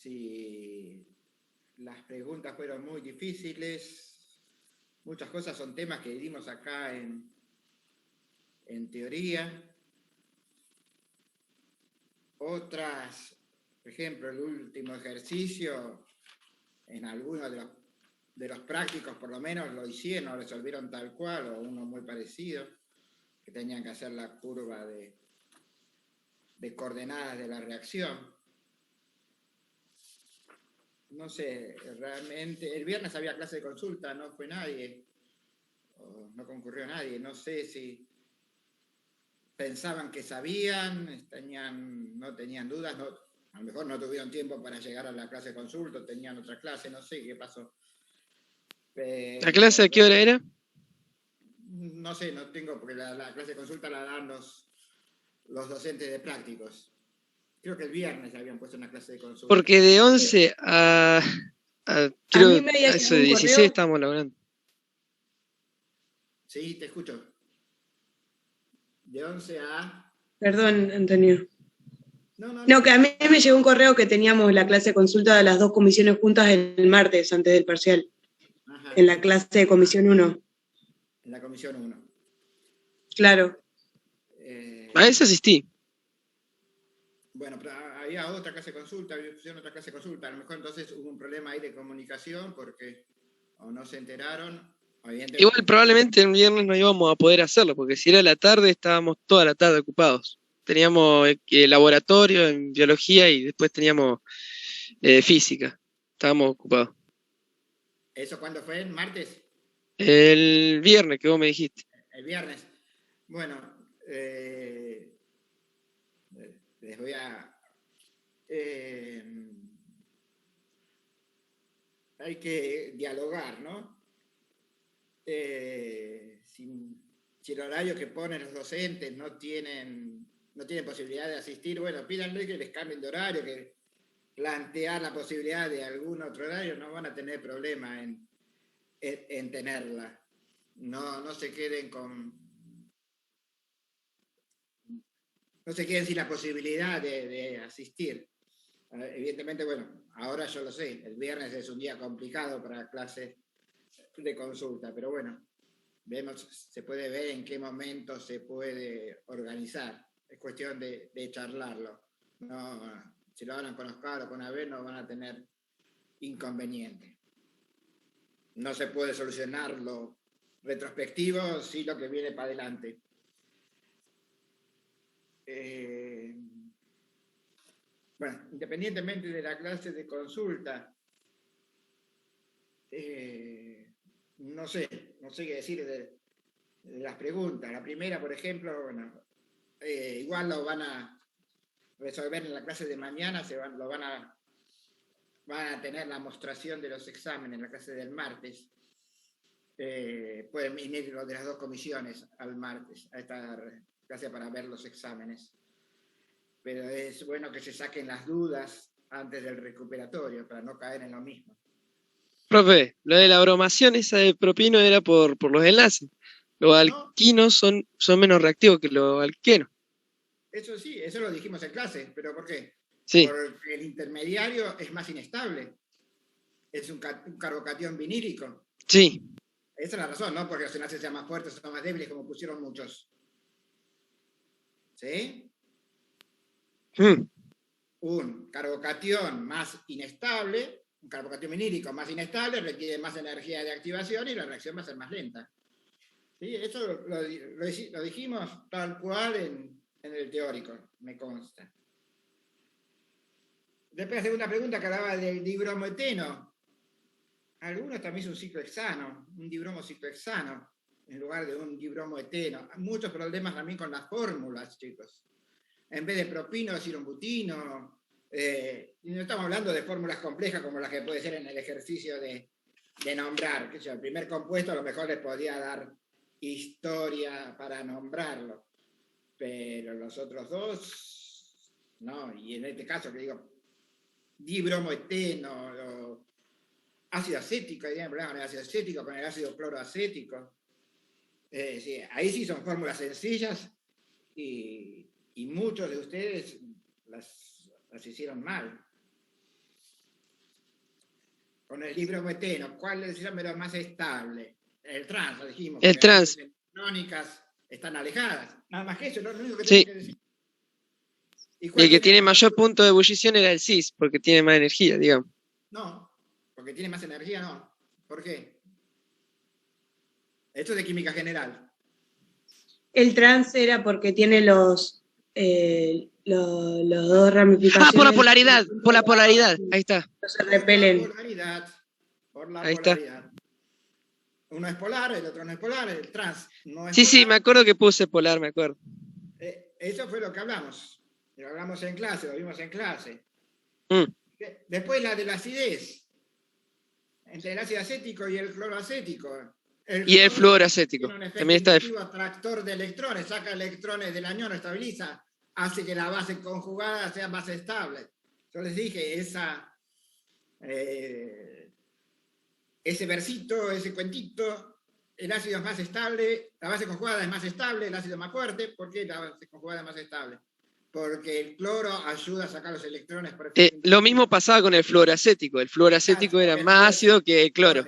si las preguntas fueron muy difíciles. Muchas cosas son temas que dimos acá en teoría. Otras, por ejemplo, el último ejercicio, en algunos de los prácticos por lo menos lo hicieron, lo resolvieron tal cual, o uno muy parecido, que tenían que hacer la curva de coordenadas de la reacción. No sé, realmente, el viernes había clase de consulta, no fue nadie, o no concurrió nadie, no sé si pensaban que sabían, no tenían dudas, a lo mejor no tuvieron tiempo para llegar a la clase de consulta, tenían otra clase, no sé qué pasó. Pero, ¿La clase a qué hora era? No sé, no tengo, porque la clase de consulta la dan los docentes de prácticos. Creo que el viernes habían puesto una clase de consulta. Porque de 11 a creo mí me había a eso de llegado un 16 correo. estábamos laburando. Sí, te escucho. De 11 a... Perdón, Antonio. No. No, que a mí me llegó un correo que teníamos la clase de consulta de las dos comisiones juntas el martes, antes del parcial. Ajá. En la clase de comisión 1. En la comisión 1. Claro. A eso asistí. Bueno, pero había otra clase de consulta, pusieron otra clase de consulta. A lo mejor entonces hubo un problema ahí de comunicación porque o no se enteraron. Igual probablemente el viernes no íbamos a poder hacerlo, porque si era la tarde estábamos toda la tarde ocupados. Teníamos laboratorio en biología y después teníamos física. Estábamos ocupados. ¿Eso cuándo fue? ¿El martes? El viernes que vos me dijiste. El viernes. Bueno, les voy a... hay que dialogar, ¿no? Si el horario que ponen los docentes no tienen posibilidad de asistir, bueno, pídanle que les cambien de horario, que plantear la posibilidad de algún otro horario, no van a tener problema en tenerla. No se queden no se queden sin la posibilidad de asistir. Evidentemente, bueno, ahora yo lo sé, el viernes es un día complicado para clases de consulta, pero bueno, se puede ver en qué momento se puede organizar. Es cuestión de charlarlo. No, si lo hablan con Oscar o con Abel no van a tener inconveniente. No se puede solucionar lo retrospectivo, sí lo que viene para adelante. Bueno, independientemente de la clase de consulta, no sé qué decir de las preguntas. La primera, por ejemplo, bueno, igual lo van a resolver en la clase de mañana, van a tener la mostración de los exámenes en la clase del martes. Pueden venir los de las dos comisiones al martes, a esta clase para ver los exámenes. Pero es bueno que se saquen las dudas antes del recuperatorio, para no caer en lo mismo. Profe, lo de la bromación esa de propino era por los enlaces. Los alquinos son menos reactivos que los alquenos. Eso sí, eso lo dijimos en clase, pero ¿por qué? Sí. Porque el intermediario es más inestable. Es un carbocatión vinílico. Sí. Esa es la razón, ¿no? Porque los enlaces sean más fuertes, son más débiles, como pusieron muchos. ¿Sí? Un carbocatión más inestable, un carbocatión vinílico más inestable, requiere más energía de activación y la reacción va a ser más lenta. ¿Sí? Eso lo dijimos tal cual en el teórico, me consta. Después, la segunda pregunta que hablaba del dibromoeteno. Algunos también es un ciclohexano, un dibromo ciclohexano, en lugar de un dibromoeteno. Hay muchos problemas también con las fórmulas, chicos. En vez de propino, decir un butino. Y no estamos hablando de fórmulas complejas como las que puede ser en el ejercicio de nombrar. Que el primer compuesto a lo mejor les podría dar historia para nombrarlo. Pero los otros dos, no. Y en este caso, que digo, dibromoeteno, ácido acético, hay problema con el ácido acético, con el ácido cloroacético. Sí, ahí sí son fórmulas sencillas y muchos de ustedes las hicieron mal. con el dibromoeteno, ¿cuál es el lo más estable? El trans, lo dijimos. El trans. Las electrónicas están alejadas. Nada más que eso, lo único que Sí. tengo que decir. Y el que tiene mayor punto de ebullición era el cis, porque tiene más energía, digamos. No, porque tiene más energía, no. ¿Por qué? Esto es de química general. El trans era porque tiene los dos ramificaciones. Por la polaridad, por la polaridad. Ahí está. Se repelen. Por la Ahí está. polaridad. Uno es polar, el otro no es polar, el trans no es Sí, polar. sí, me acuerdo que puse polar, me acuerdo. Eso fue lo que hablamos. Lo hablamos en clase, lo vimos en clase. Mm. Después la de la acidez. Entre el ácido acético y el cloroacético. Y el fluoroacético. Tiene un efecto También está inductivo atractor de electrones, saca electrones del anión, estabiliza, hace que la base conjugada sea más estable. Yo les dije, ese versito, ese cuentito, el ácido es más estable, la base conjugada es más estable, el ácido es más fuerte. ¿Por qué la base conjugada es más estable? Porque el cloro ayuda a sacar los electrones. Por lo mismo pasaba con el fluoroacético. El fluoroacético era más ácido que el cloro.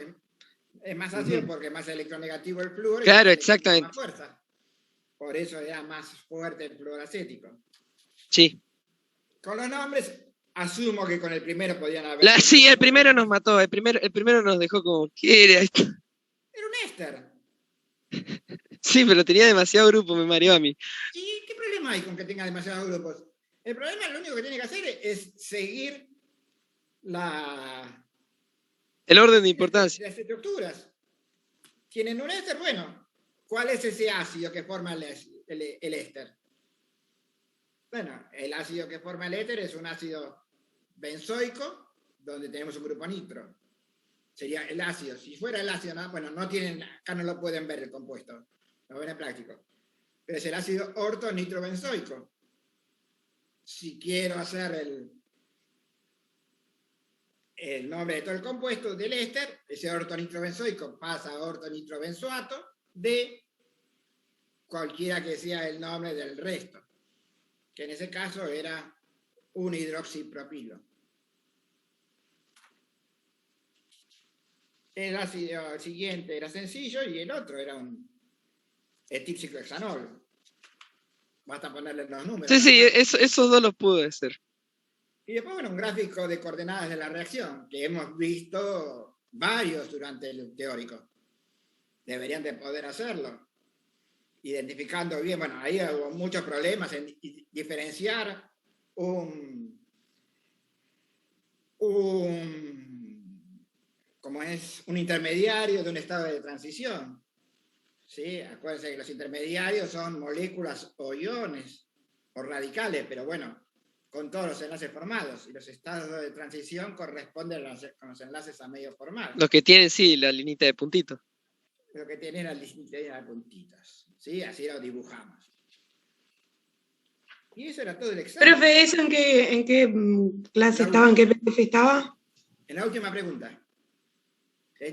Es más ácido porque es más electronegativo el flúor. Claro, y exactamente. más fuerza. Por eso era más fuerte el fluoroacético. Sí. Con los nombres, asumo que con el primero podían haber... Sí, el primero nos mató. El primero nos dejó como, ¿qué era esto? Era un éster. Sí, pero tenía demasiado grupo, me mareó a mí. ¿Y qué problema hay con que tenga demasiados grupos? El problema, lo único que tiene que hacer es seguir el orden de importancia. Las estructuras. Tienen un éster, bueno. ¿Cuál es ese ácido que forma el éster? Bueno, el ácido que forma el éter es un ácido benzoico, donde tenemos un grupo nitro. Sería el ácido. Si fuera el ácido, bueno, no tienen, acá no lo pueden ver el compuesto, lo ven en práctico. Pero es el ácido ortonitrobenzoico. Si quiero hacer el nombre de todo el compuesto del éster, ese ortonitrobenzoico pasa a ortonitrobenzoato de cualquiera que sea el nombre del resto, que en ese caso era un hidroxipropilo. El ácido siguiente era sencillo y el otro era un etilciclohexanol. Basta ponerle los números. Sí, esos dos los pude hacer. Y después, bueno, un gráfico de coordenadas de la reacción, que hemos visto varios durante el teórico. Deberían de poder hacerlo. Identificando bien, bueno, ahí hubo muchos problemas en diferenciar un intermediario de un estado de transición. ¿Sí? Acuérdense que los intermediarios son moléculas o iones o radicales, pero bueno, con todos los enlaces formados. Y los estados de transición corresponden con los enlaces a medio formados. Los que tienen, sí, la linita de puntitos. Lo que tienen la linita de puntitos. ¿Sí? Así lo dibujamos. Y eso era todo el examen. Profe, ¿eso en qué clase estaba? ¿En qué PDF estaba? En la última pregunta.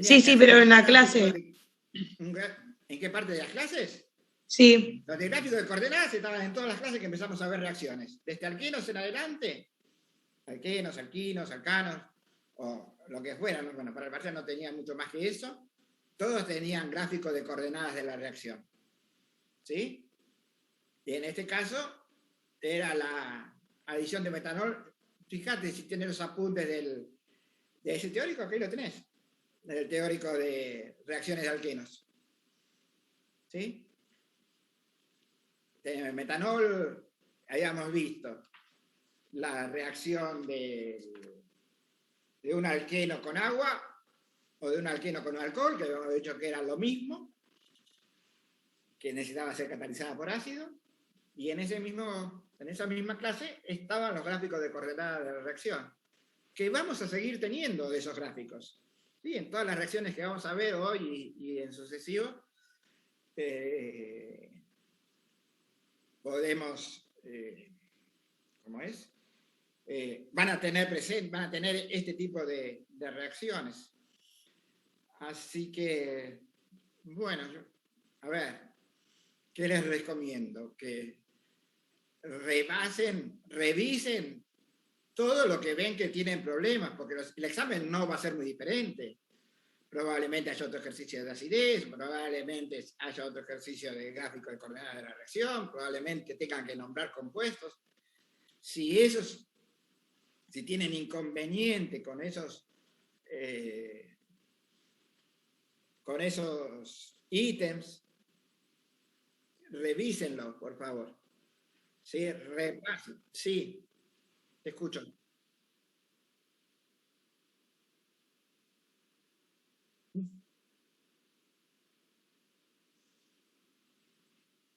Sí, pero en la clase. ¿En qué parte de las clases? Sí. Los de gráfico de coordenadas estaban en todas las clases que empezamos a ver reacciones. Desde alquenos en adelante, alquenos, alquinos, alcanos, o lo que fuera. ¿No? Bueno, para el parcial no tenía mucho más que eso. Todos tenían gráfico de coordenadas de la reacción. ¿Sí? Y en este caso era la adición de metanol. Fíjate si tienes los apuntes de ese teórico, aquí lo tenés. Del teórico de reacciones de alquenos. ¿Sí? El metanol, habíamos visto la reacción de un alqueno con agua o de un alqueno con alcohol, que habíamos dicho que era lo mismo, que necesitaba ser catalizada por ácido, y en esa misma clase estaban los gráficos de coordenadas de la reacción, que vamos a seguir teniendo de esos gráficos. ¿Sí? En todas las reacciones que vamos a ver hoy y en sucesivo, podemos, ¿cómo es? Van a tener este tipo de reacciones. Así que, bueno, a ver, ¿qué les recomiendo? Que revisen todo lo que ven que tienen problemas, porque el examen no va a ser muy diferente. Probablemente haya otro ejercicio de acidez, probablemente haya otro ejercicio de gráfico de coordenadas de la reacción, probablemente tengan que nombrar compuestos. Si tienen inconveniente con esos ítems, revísenlos, por favor. Sí, repasen. Sí, te escucho.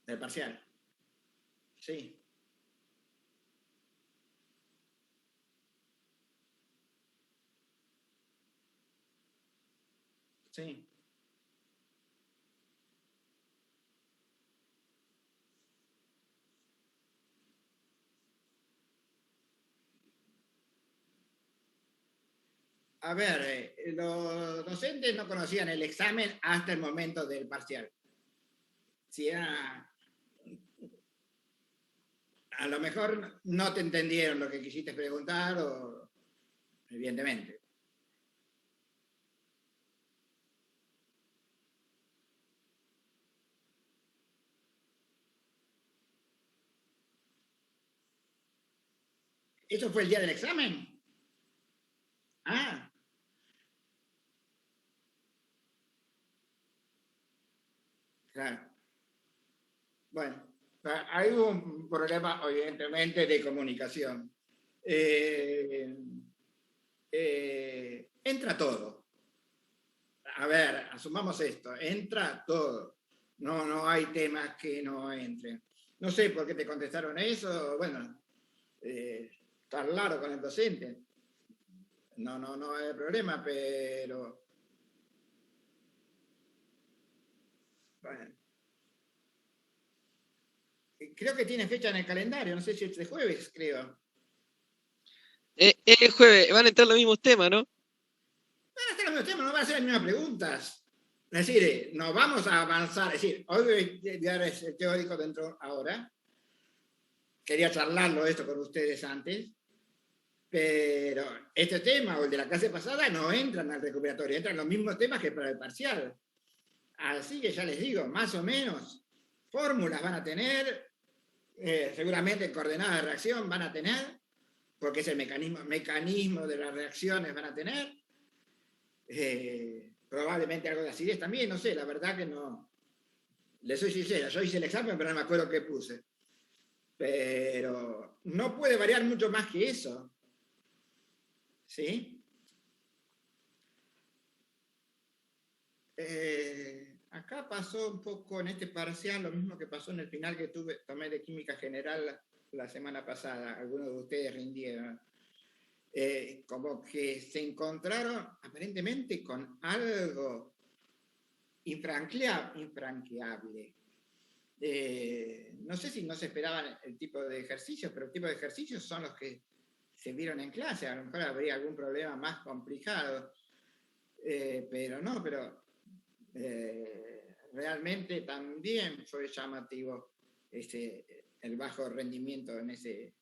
Del parcial. Sí. Sí. A ver, los docentes no conocían el examen hasta el momento del parcial. Si era, a lo mejor no te entendieron lo que quisiste preguntar, o evidentemente. ¿Eso fue el día del examen? Ah, claro. Bueno, hay un problema, evidentemente, de comunicación. Entra todo. A ver, asumamos esto, entra todo. No hay temas que no entren. No sé por qué te contestaron eso, bueno, charlaron con el docente. No hay problema, pero bueno. Creo que tiene fecha en el calendario, no sé si es de jueves, creo. El jueves van a entrar los mismos temas, ¿no? Van a estar los mismos temas, no van a ser las mismas preguntas. Es decir, nos vamos a avanzar. Es decir, hoy voy a dar el teórico dentro ahora. Quería charlarlo esto con ustedes antes. Pero este tema o el de la clase pasada no entran al recuperatorio, entran los mismos temas que para el parcial. Así que ya les digo, más o menos, fórmulas van a tener, seguramente coordenadas de reacción van a tener, porque es el mecanismo de las reacciones van a tener. Probablemente algo de acidez también, no sé, la verdad que no. Les soy sincera, yo hice el examen, pero no me acuerdo qué puse. Pero no puede variar mucho más que eso. ¿Sí? Acá pasó un poco en este parcial lo mismo que pasó en el final que tomé de química general la semana pasada. Algunos de ustedes rindieron. Como que se encontraron aparentemente con algo infranqueable. No sé si no se esperaban el tipo de ejercicios, pero el tipo de ejercicios son los que se vieron en clase. A lo mejor habría algún problema más complicado. Realmente también fue llamativo el bajo rendimiento en ese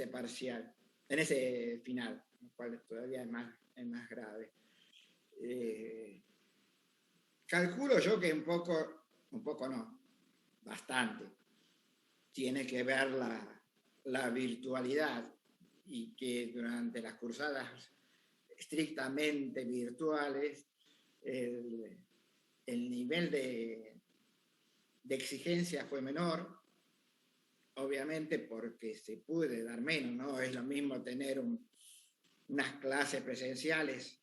parcial, en ese final, lo cual todavía es más grave. Calculo yo que un poco no, bastante, tiene que ver la virtualidad, y que durante las cursadas estrictamente virtuales el nivel de exigencia fue menor, obviamente porque se puede dar menos, no es lo mismo tener unas clases presenciales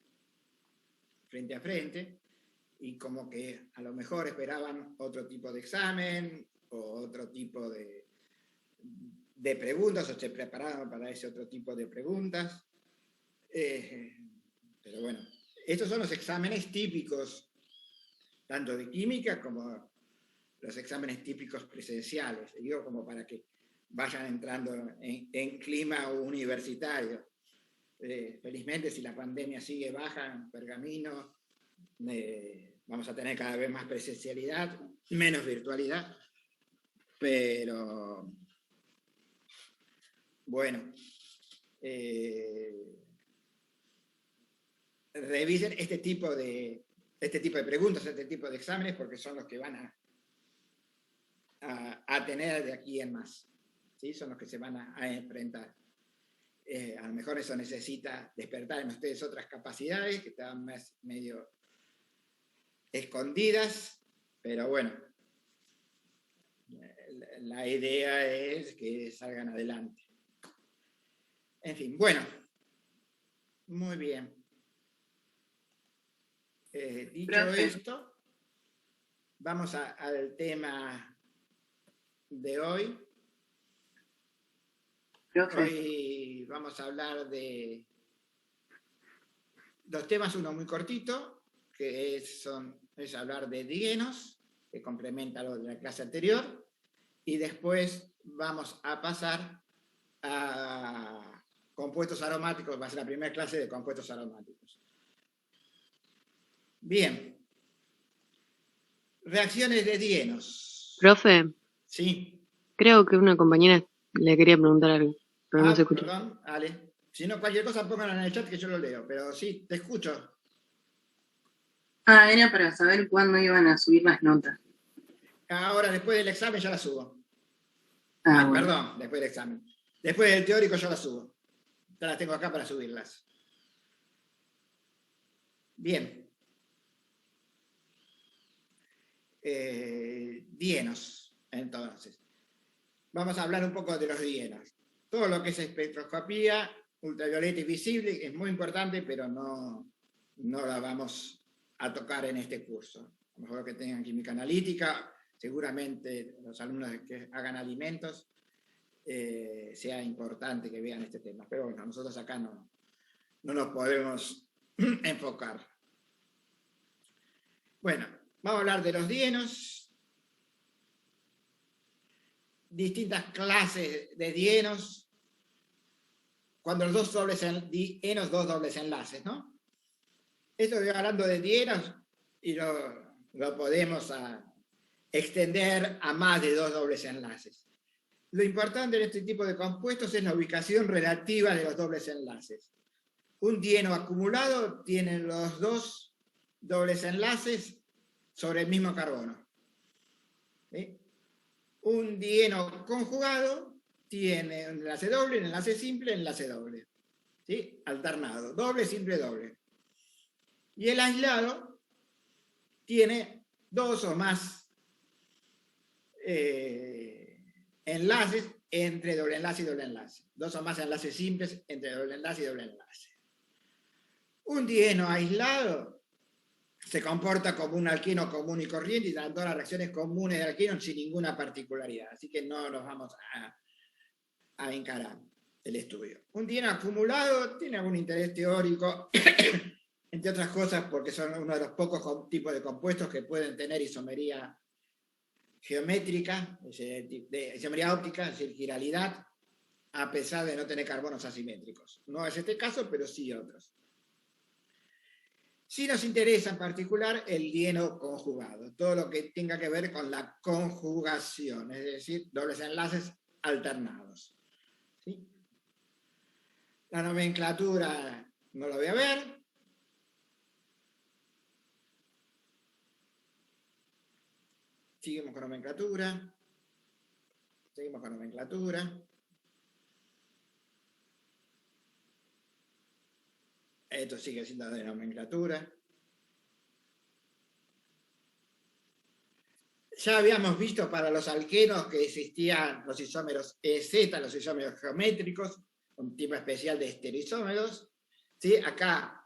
frente a frente, y como que a lo mejor esperaban otro tipo de examen o otro tipo de preguntas, o se preparaban para ese otro tipo de preguntas. Pero bueno, estos son los exámenes típicos, tanto de química como los exámenes típicos presenciales, digo, como para que vayan entrando en clima universitario. Felizmente, si la pandemia sigue baja en Pergamino, vamos a tener cada vez más presencialidad, menos virtualidad, pero bueno, revisen este tipo de preguntas, este tipo de exámenes, porque son los que van a tener de aquí en más. ¿Sí? Son los que se van a enfrentar. A lo mejor eso necesita despertar en ustedes otras capacidades que estaban más medio escondidas, pero bueno, la idea es que salgan adelante. En fin, bueno, muy bien. Dicho esto, vamos al tema de hoy. Hoy vamos a hablar de dos temas, uno muy cortito, que es hablar de dienos, que complementa lo de la clase anterior, y después vamos a pasar a compuestos aromáticos, va a ser la primera clase de compuestos aromáticos. Bien. Reacciones de dienos. Profe, Sí. creo que una compañera le quería preguntar algo, pero no se escucha. Perdón, dale. Si no, cualquier cosa pónganla en el chat que yo lo leo, pero sí, te escucho. Era para saber cuándo iban a subir las notas. Ahora, después del examen, ya la subo. Bueno. Perdón, después del examen. Después del teórico, yo la subo. Ya las tengo acá para subirlas. Bien. Dienos, entonces. Vamos a hablar un poco de los dienos. Todo lo que es espectroscopía, ultravioleta y visible, es muy importante, pero no la vamos a tocar en este curso. A lo mejor que tengan química analítica, seguramente los alumnos que hagan alimentos, sea importante que vean este tema. Pero bueno, nosotros acá no nos podemos enfocar. Bueno, vamos a hablar de los dienos. Distintas clases de dienos, cuando los dos dobles dienos, dos dobles enlaces, ¿no? Esto estoy hablando de dienos y lo podemos extender a más de dos dobles enlaces. Lo importante en este tipo de compuestos es la ubicación relativa de los dobles enlaces. Un dieno acumulado tiene los dos dobles enlaces sobre el mismo carbono. ¿Sí? Un dieno conjugado tiene un enlace doble, un enlace simple, un enlace doble. ¿Sí? Alternado. Doble, simple, doble. Y el aislado tiene dos o más enlaces entre doble enlace y doble enlace. Dos o más enlaces simples entre doble enlace y doble enlace. Un dieno aislado se comporta como un alqueno común y corriente y dan todas las reacciones comunes de alquenos sin ninguna particularidad. Así que no nos vamos a encarar el estudio. Un dieno acumulado tiene algún interés teórico, entre otras cosas porque son uno de los pocos tipos de compuestos que pueden tener isomería geométrica, isomería óptica, es decir, giralidad, a pesar de no tener carbonos asimétricos. No es este caso, pero sí otros. Sí nos interesa en particular el dieno conjugado, todo lo que tenga que ver con la conjugación, es decir, dobles enlaces alternados. ¿Sí? La nomenclatura no la voy a ver. Seguimos con nomenclatura. Seguimos con nomenclatura. Esto sigue siendo de nomenclatura. Ya habíamos visto para los alquenos que existían los isómeros EZ, los isómeros geométricos, un tipo especial de estereoisómeros. ¿Sí? Acá,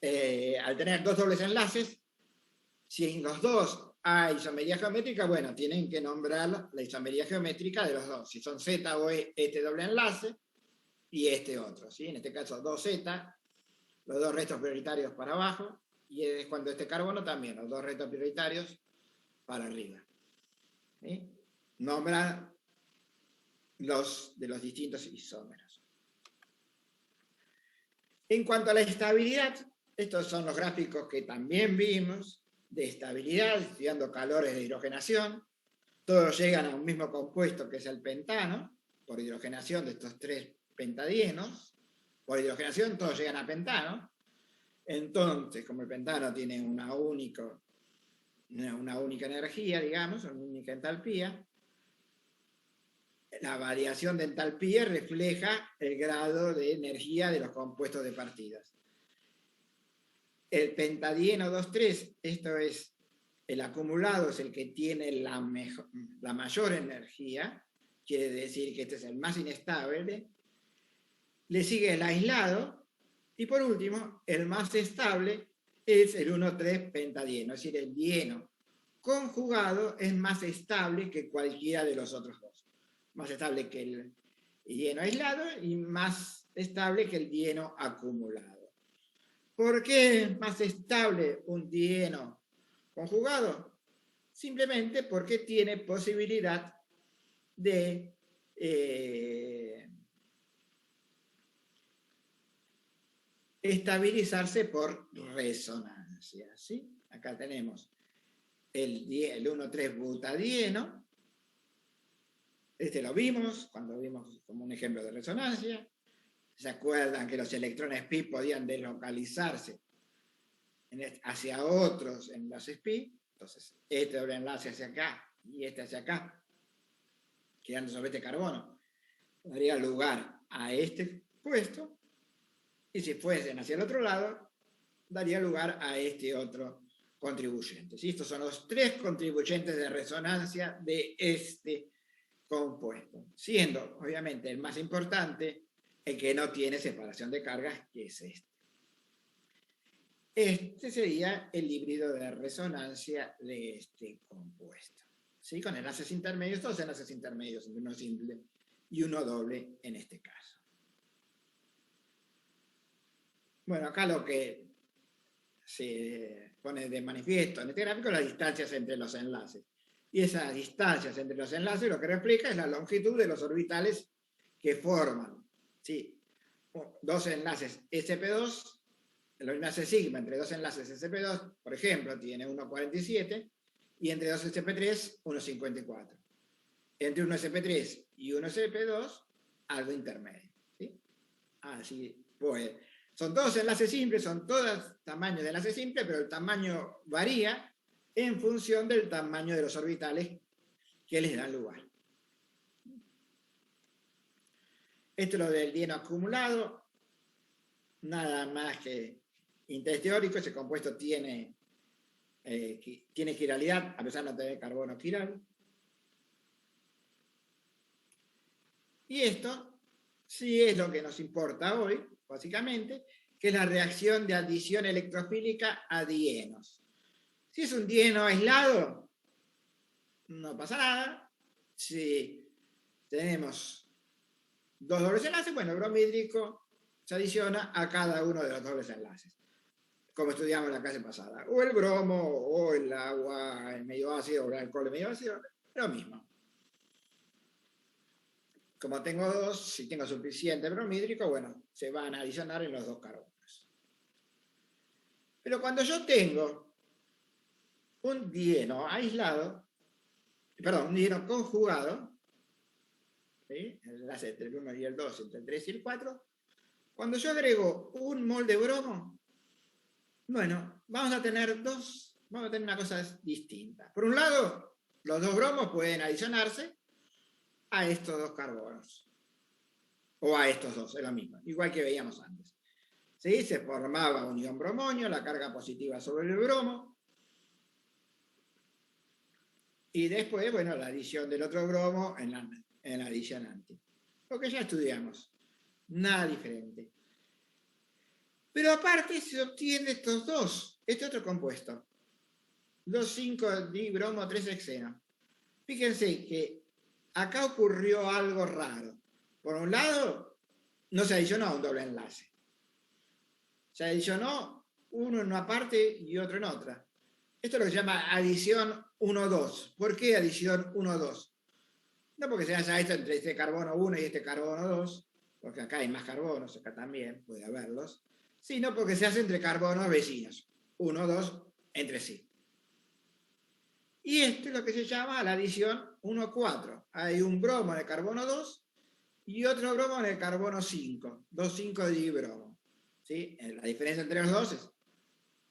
al tener dos dobles enlaces, si en los dos hay isomería geométrica, bueno, tienen que nombrar la isomería geométrica de los dos. Si son Z o E, este doble enlace, y este otro, ¿sí? En este caso 2Z, los dos restos prioritarios para abajo, y es cuando este carbono también, los dos restos prioritarios para arriba. ¿Sí? Nombran los de los distintos isómeros. En cuanto a la estabilidad, estos son los gráficos que también vimos, de estabilidad, estudiando calores de hidrogenación. Todos llegan a un mismo compuesto que es el pentano, por hidrogenación de estos tres pentadienos. Por hidrogenación todos llegan a pentano. Entonces, como el pentano tiene una única energía, digamos, una única entalpía, la variación de entalpía refleja el grado de energía de los compuestos de partidas. El pentadieno 2,3, esto es, el acumulado es el que tiene la mayor energía, quiere decir que este es el más inestable. Le sigue el aislado, y por último, el más estable es el 1,3 pentadieno, es decir, el dieno conjugado es más estable que cualquiera de los otros dos. Más estable que el dieno aislado y más estable que el dieno acumulado. ¿Por qué es más estable un dieno conjugado? Simplemente porque tiene posibilidad de estabilizarse por resonancia, ¿sí? Acá tenemos el 1,3 butadieno. Este lo vimos cuando vimos como un ejemplo de resonancia. ¿Se acuerdan que los electrones pi podían deslocalizarse hacia otros enlaces pi? Entonces, este doble enlace hacia acá y este hacia acá, quedando sobre este carbono, daría lugar a este puesto, y si fuesen hacia el otro lado, daría lugar a este otro contribuyente. ¿Sí? Estos son los tres contribuyentes de resonancia de este compuesto, siendo obviamente el más importante el que no tiene separación de cargas, que es este. Este sería el híbrido de resonancia de este compuesto, ¿sí? Con enlaces intermedios, dos enlaces intermedios, uno simple y uno doble en este caso. Bueno, acá lo que se pone de manifiesto en este gráfico es las distancias entre los enlaces. Y esas distancias entre los enlaces lo que refleja es la longitud de los orbitales que forman, ¿sí? Dos enlaces sp2, el enlace sigma entre dos enlaces sp2, por ejemplo, tiene 1,47 y entre dos sp3, 1,54. Entre un sp3 y un sp2, algo intermedio, ¿sí? Así pues. Son todos enlaces simples, son todos tamaños de enlace simple, pero el tamaño varía en función del tamaño de los orbitales que les dan lugar. Esto es lo del dieno acumulado, nada más que interés teórico. Ese compuesto tiene quiralidad, a pesar de no tener carbono quiral. Y esto sí es lo que nos importa hoy, básicamente, que es la reacción de adición electrofílica a dienos. Si es un dieno aislado, no pasa nada. Si tenemos dos dobles enlaces, bueno, el bromhídrico se adiciona a cada uno de los dobles enlaces, como estudiamos en la clase pasada. O el bromo, o el agua en medio ácido, o el alcohol en medio ácido, lo mismo. Como tengo dos, si tengo suficiente bromhídrico, bueno, se van a adicionar en los dos carbonos. Pero cuando yo tengo un dieno aislado, perdón, un dieno conjugado, ¿sí? El enlace entre el 1 y el 2, entre el 3 y el 4, cuando yo agrego un mol de bromo, bueno, vamos a tener una cosa distinta. Por un lado, los dos bromos pueden adicionarse a estos dos carbonos, o a estos dos, es lo mismo, igual que veíamos antes. ¿Sí? Se formaba un ion bromonio, la carga positiva sobre el bromo, y después, bueno, la adición del otro bromo en la adicionante. Lo que ya estudiamos, nada diferente. Pero aparte se obtiene estos dos, este otro compuesto, 2,5-dibromo 3-hexeno. Fíjense que acá ocurrió algo raro. Por un lado, no se adicionó a un doble enlace. Se adicionó uno en una parte y otro en otra. Esto es lo que se llama adición 1,2. ¿Por qué adición 1,2? No porque se haya esto entre este carbono 1 y este carbono 2, porque acá hay más carbonos, acá también puede haberlos, sino porque se hace entre carbonos vecinos, 1, 2 entre sí. Y esto es lo que se llama la adición 1,4. Hay un bromo de carbono 2 y otro bromo en el carbono 5, 2,5 de dibromo. ¿Sí? La diferencia entre los dos es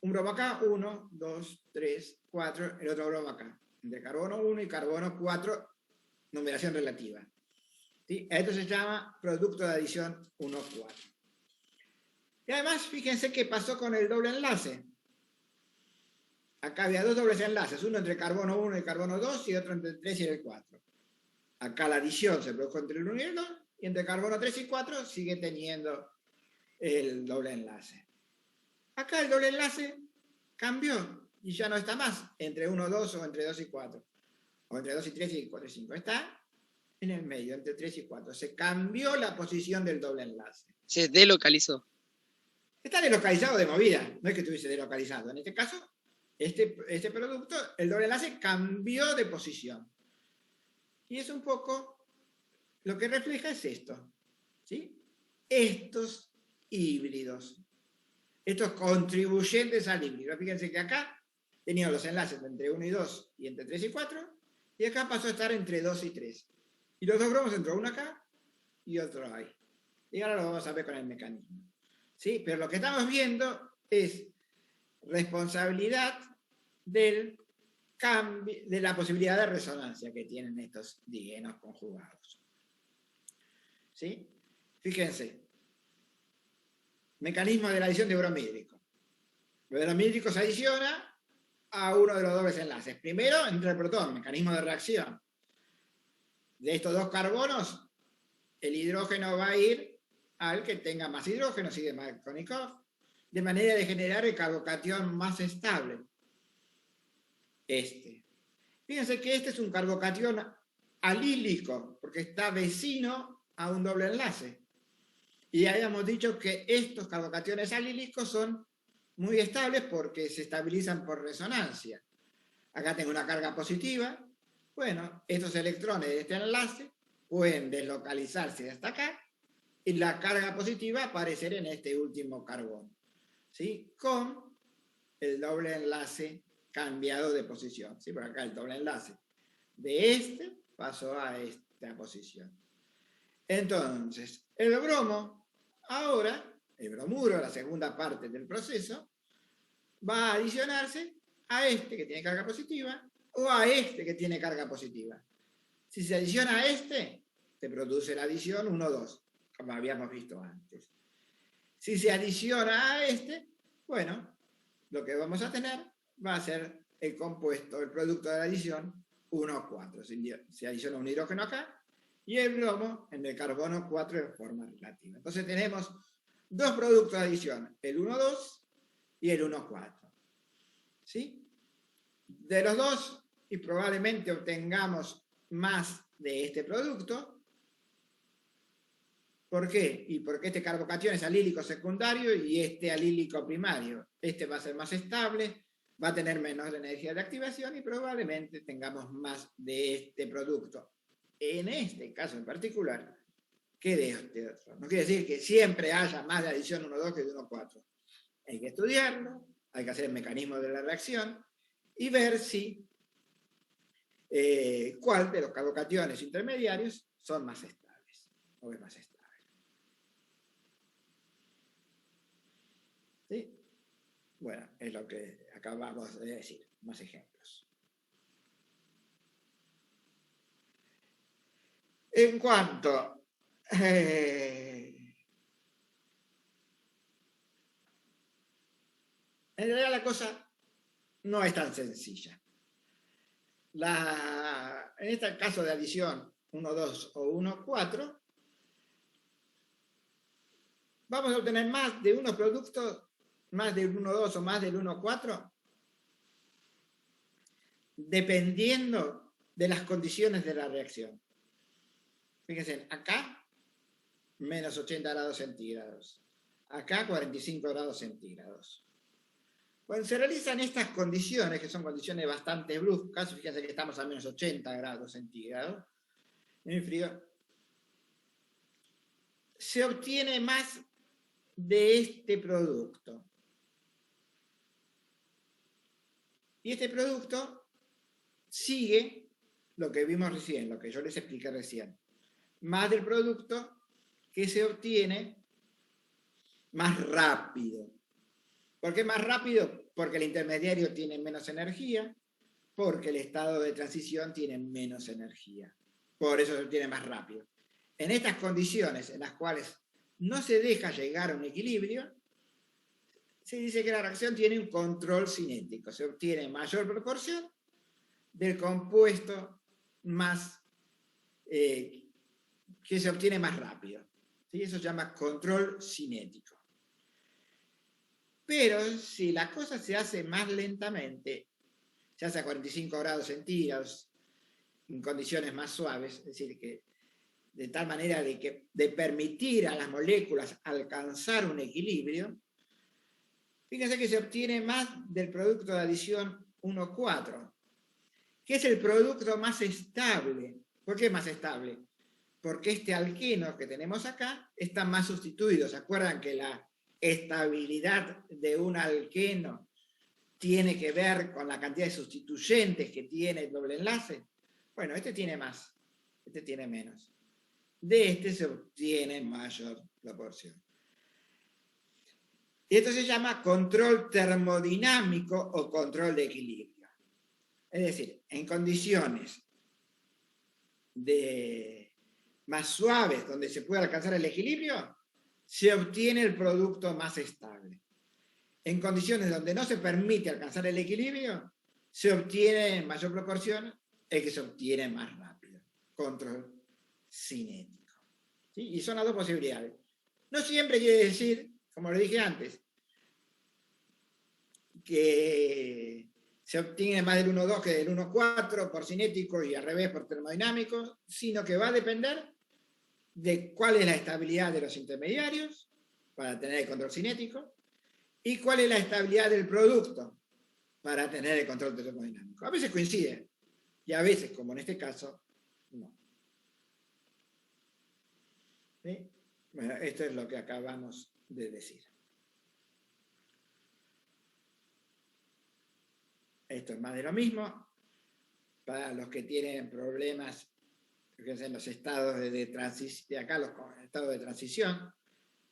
un bromo acá, 1, 2, 3, 4, el otro bromo acá. Entre carbono 1 y carbono 4, numeración relativa. ¿Sí? Esto se llama producto de adición 1,4. Y además, fíjense qué pasó con el doble enlace. Acá había dos dobles enlaces, uno entre carbono 1 y carbono 2 y otro entre el 3 y el 4. Acá la adición se produjo entre el 1 y el 2, y entre carbono 3 y 4 sigue teniendo el doble enlace. Acá el doble enlace cambió y ya no está más entre 1 y 2 o entre 2 y 4. O entre 2 y 3 y 4 y 5. Está en el medio, entre 3 y 4. Se cambió la posición del doble enlace. Se delocalizó. Está delocalizado de movida, no es que estuviese delocalizado. En este caso, este producto, el doble enlace cambió de posición. Y es un poco, lo que refleja es esto, ¿sí? Estos híbridos, estos contribuyentes al híbrido. Fíjense que acá tenían los enlaces entre 1 y 2 y entre 3 y 4, y acá pasó a estar entre 2 y 3. Y los dos bromos entró uno acá y otro ahí. Y ahora lo vamos a ver con el mecanismo. ¿Sí? Pero lo que estamos viendo es responsabilidad del cambio, de la posibilidad de resonancia que tienen estos dienos conjugados. ¿Sí? Fíjense. Mecanismo de la adición de bromídrico. El bromídrico se adiciona a uno de los dobles enlaces. Primero entra el protón, mecanismo de reacción. De estos dos carbonos, el hidrógeno va a ir al que tenga más hidrógeno, sigue Markovnikov, de manera de generar el carbocatión más estable. Fíjense que este es un carbocatión alílico, porque está vecino a un doble enlace. Y ya habíamos dicho que estos carbocationes alílicos son muy estables porque se estabilizan por resonancia. Acá tengo una carga positiva. Bueno, estos electrones de este enlace pueden deslocalizarse hasta acá y la carga positiva aparecer en este último carbono, ¿sí? Con el doble enlace cambiado de posición, ¿sí? Por acá el doble enlace de este pasó a esta posición. Entonces, el bromo, ahora, el bromuro, la segunda parte del proceso, va a adicionarse a este que tiene carga positiva o a este que tiene carga positiva. Si se adiciona a este, se produce la adición 1,2, como habíamos visto antes. Si se adiciona a este, bueno, lo que vamos a tener va a ser el compuesto, el producto de la adición 1,4. Se adiciona un hidrógeno acá y el bromo en el carbono 4 en forma relativa. Entonces tenemos dos productos de adición, el 1,2 y el 1,4. ¿Sí? De los dos, y probablemente obtengamos más de este producto. ¿Por qué? Y porque este carbocatión es alílico secundario y este alílico primario. Este va a ser más estable, va a tener menos energía de activación y probablemente tengamos más de este producto. En este caso en particular, que de este otro. No quiere decir que siempre haya más de adición 1,2 que de 1,4. Hay que estudiarlo, hay que hacer el mecanismo de la reacción y ver si cuál de los carbocationes intermediarios son más estables o es más estable. ¿Sí? Bueno, es lo que acabamos de decir. Más ejemplos. En cuanto en realidad la cosa no es tan sencilla. En este caso de adición 1,2 o 1,4, vamos a obtener más de unos productos, más del 1,2 o más del 1,4, dependiendo de las condiciones de la reacción. Fíjense, acá, menos 80 grados centígrados. Acá, 45 grados centígrados. Cuando se realizan estas condiciones, que son condiciones bastante bruscas, fíjense que estamos a menos 80 grados centígrados, muy frío, se obtiene más de este producto. Y este producto sigue lo que vimos recién, lo que yo les expliqué recién. más del producto que se obtiene más rápido. ¿Por qué más rápido? Porque el intermediario tiene menos energía, porque el estado de transición tiene menos energía. Por eso se obtiene más rápido. En estas condiciones en las cuales no se deja llegar a un equilibrio, se dice que la reacción tiene un control cinético. Se obtiene mayor proporción del compuesto más, que se obtiene más rápido. ¿Sí? Eso se llama control cinético. Pero si la cosa se hace más lentamente, se hace a 45 grados centígrados, en condiciones más suaves, es decir, que de tal manera de permitir a las moléculas alcanzar un equilibrio, fíjense que se obtiene más del producto de adición 1,4, que es el producto más estable. ¿Por qué más estable? Porque este alqueno que tenemos acá está más sustituido. ¿Se acuerdan que la estabilidad de un alqueno tiene que ver con la cantidad de sustituyentes que tiene el doble enlace? Bueno, este tiene más, este tiene menos. De este se obtiene mayor proporción. Y esto se llama control termodinámico o control de equilibrio. Es decir, en condiciones más suaves, donde se puede alcanzar el equilibrio, se obtiene el producto más estable. En condiciones donde no se permite alcanzar el equilibrio, se obtiene en mayor proporción el que se obtiene más rápido. Control cinético. ¿Sí? Y son las dos posibilidades. No siempre quiere decir, como le dije antes, que se obtiene más del 1,2 que del 1,4 por cinético y al revés por termodinámico, sino que va a depender de cuál es la estabilidad de los intermediarios para tener el control cinético y cuál es la estabilidad del producto para tener el control termodinámico. A veces coincide y a veces, como en este caso, no. ¿Sí? Bueno, esto es lo que acabamos de decir. Esto es más de lo mismo. Para los que tienen problemas, fíjense en los estados de transición, de acá los estados de transición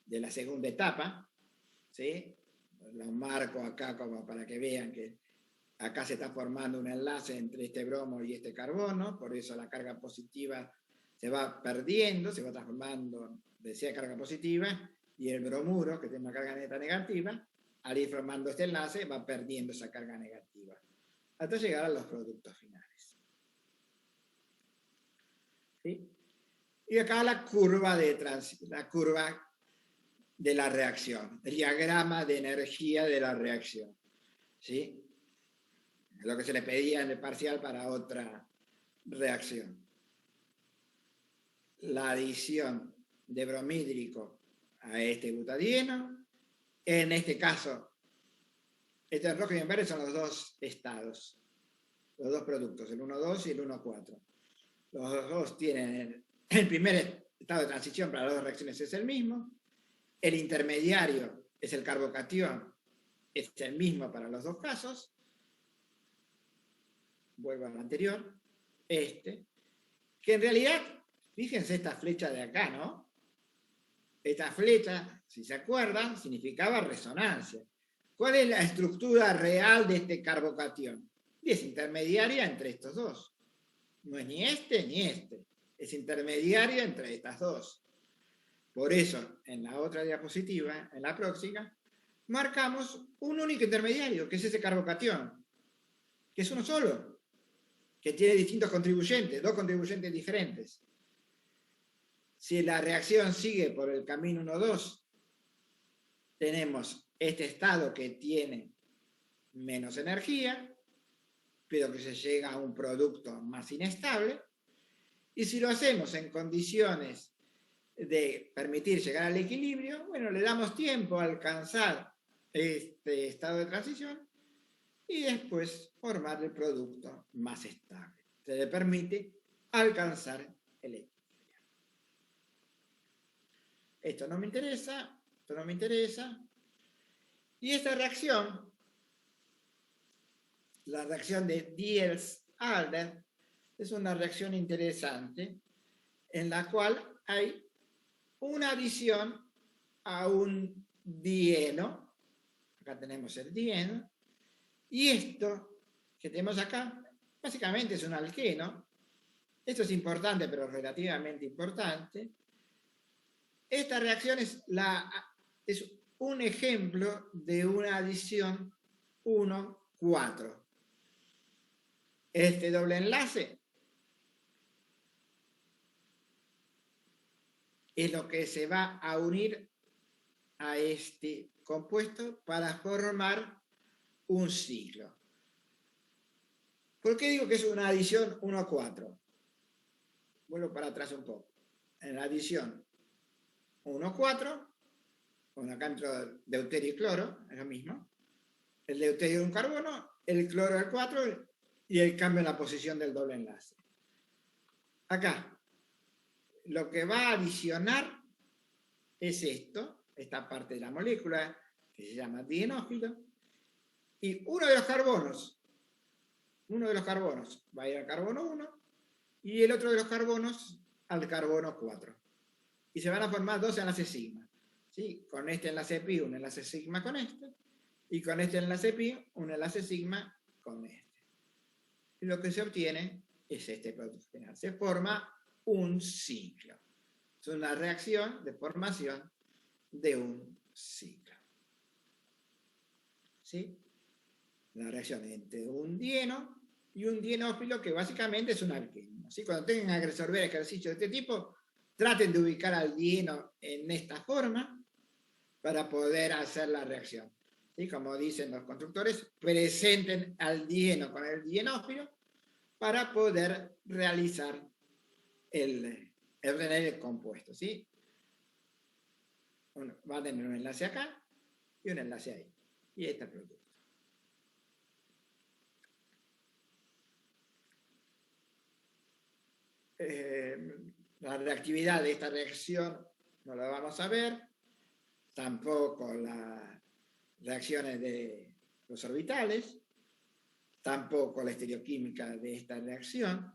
de la segunda etapa, ¿sí? Los marco acá como para que vean que acá se está formando un enlace entre este bromo y este carbono, por eso la carga positiva se va perdiendo, se va transformando, decía carga positiva, y el bromuro, que tiene una carga neta negativa, al ir formando este enlace, va perdiendo esa carga negativa, hasta llegar a los productos finales. ¿Sí? Y acá la curva de la reacción, el diagrama de energía de la reacción. ¿Sí? Lo que se le pedía en el parcial para otra reacción. La adición de bromhídrico a este butadieno, en este caso, este rojo y en verde son los dos estados, los dos productos, el 1,2 y el 1,4. Los dos tienen el primer estado de transición para las dos reacciones es el mismo, el intermediario es el carbocatión, es el mismo para los dos casos. Vuelvo al anterior, que en realidad, fíjense esta flecha de acá, ¿no? Esta flecha, si se acuerdan, significaba resonancia. ¿Cuál es la estructura real de este carbocatión? Y es intermediaria entre estos dos. No es ni este ni este, es intermediaria entre estas dos. Por eso, en la otra diapositiva, en la próxima, marcamos un único intermediario, que es ese carbocatión, que es uno solo, que tiene distintos contribuyentes, dos contribuyentes diferentes. Si la reacción sigue por el camino 1,2, tenemos este estado que tiene menos energía, pero que se llega a un producto más inestable. Y si lo hacemos en condiciones de permitir llegar al equilibrio, bueno, le damos tiempo a alcanzar este estado de transición y después formar el producto más estable. Se le permite alcanzar el equilibrio. Esto no me interesa, esto no me interesa. Y esta reacción, la reacción de Diels-Alder, es una reacción interesante en la cual hay una adición a un dieno. Acá tenemos el dieno. Y esto que tenemos acá, básicamente es un alqueno. Esto es importante, pero relativamente importante. Esta reacción es un ejemplo de una adición 1,4. Este doble enlace es lo que se va a unir a este compuesto para formar un ciclo. ¿Por qué digo que es una adición 1,4? Vuelvo para atrás un poco. En la adición 1,4, con acá entro deuterio y cloro, es lo mismo. El deuterio de un carbono, el cloro del 4 y el cambio en la posición del doble enlace. Acá, lo que va a adicionar es esta parte de la molécula, que se llama dienófilo, y uno de los carbonos va a ir al carbono 1 y el otro de los carbonos al carbono 4. Y se van a formar dos enlaces sigma. ¿Sí? Con este enlace pi, un enlace sigma con este, y con este enlace pi, un enlace sigma con este. Y lo que se obtiene es este producto final. Se forma un ciclo. Es una reacción de formación de un ciclo. ¿Sí? La reacción entre un dieno y un dienófilo, que básicamente es un alqueno. ¿Sí? Cuando tengan que resolver ejercicios de este tipo, traten de ubicar al dieno en esta forma para poder hacer la reacción. ¿Sí? Como dicen los constructores, presenten al dieno con el dienófilo para poder realizar obtener el compuesto. ¿Sí? Va a tener un enlace acá y un enlace ahí. Y este producto. La reactividad de esta reacción no la vamos a ver, tampoco las reacciones de los orbitales, tampoco la estereoquímica de esta reacción.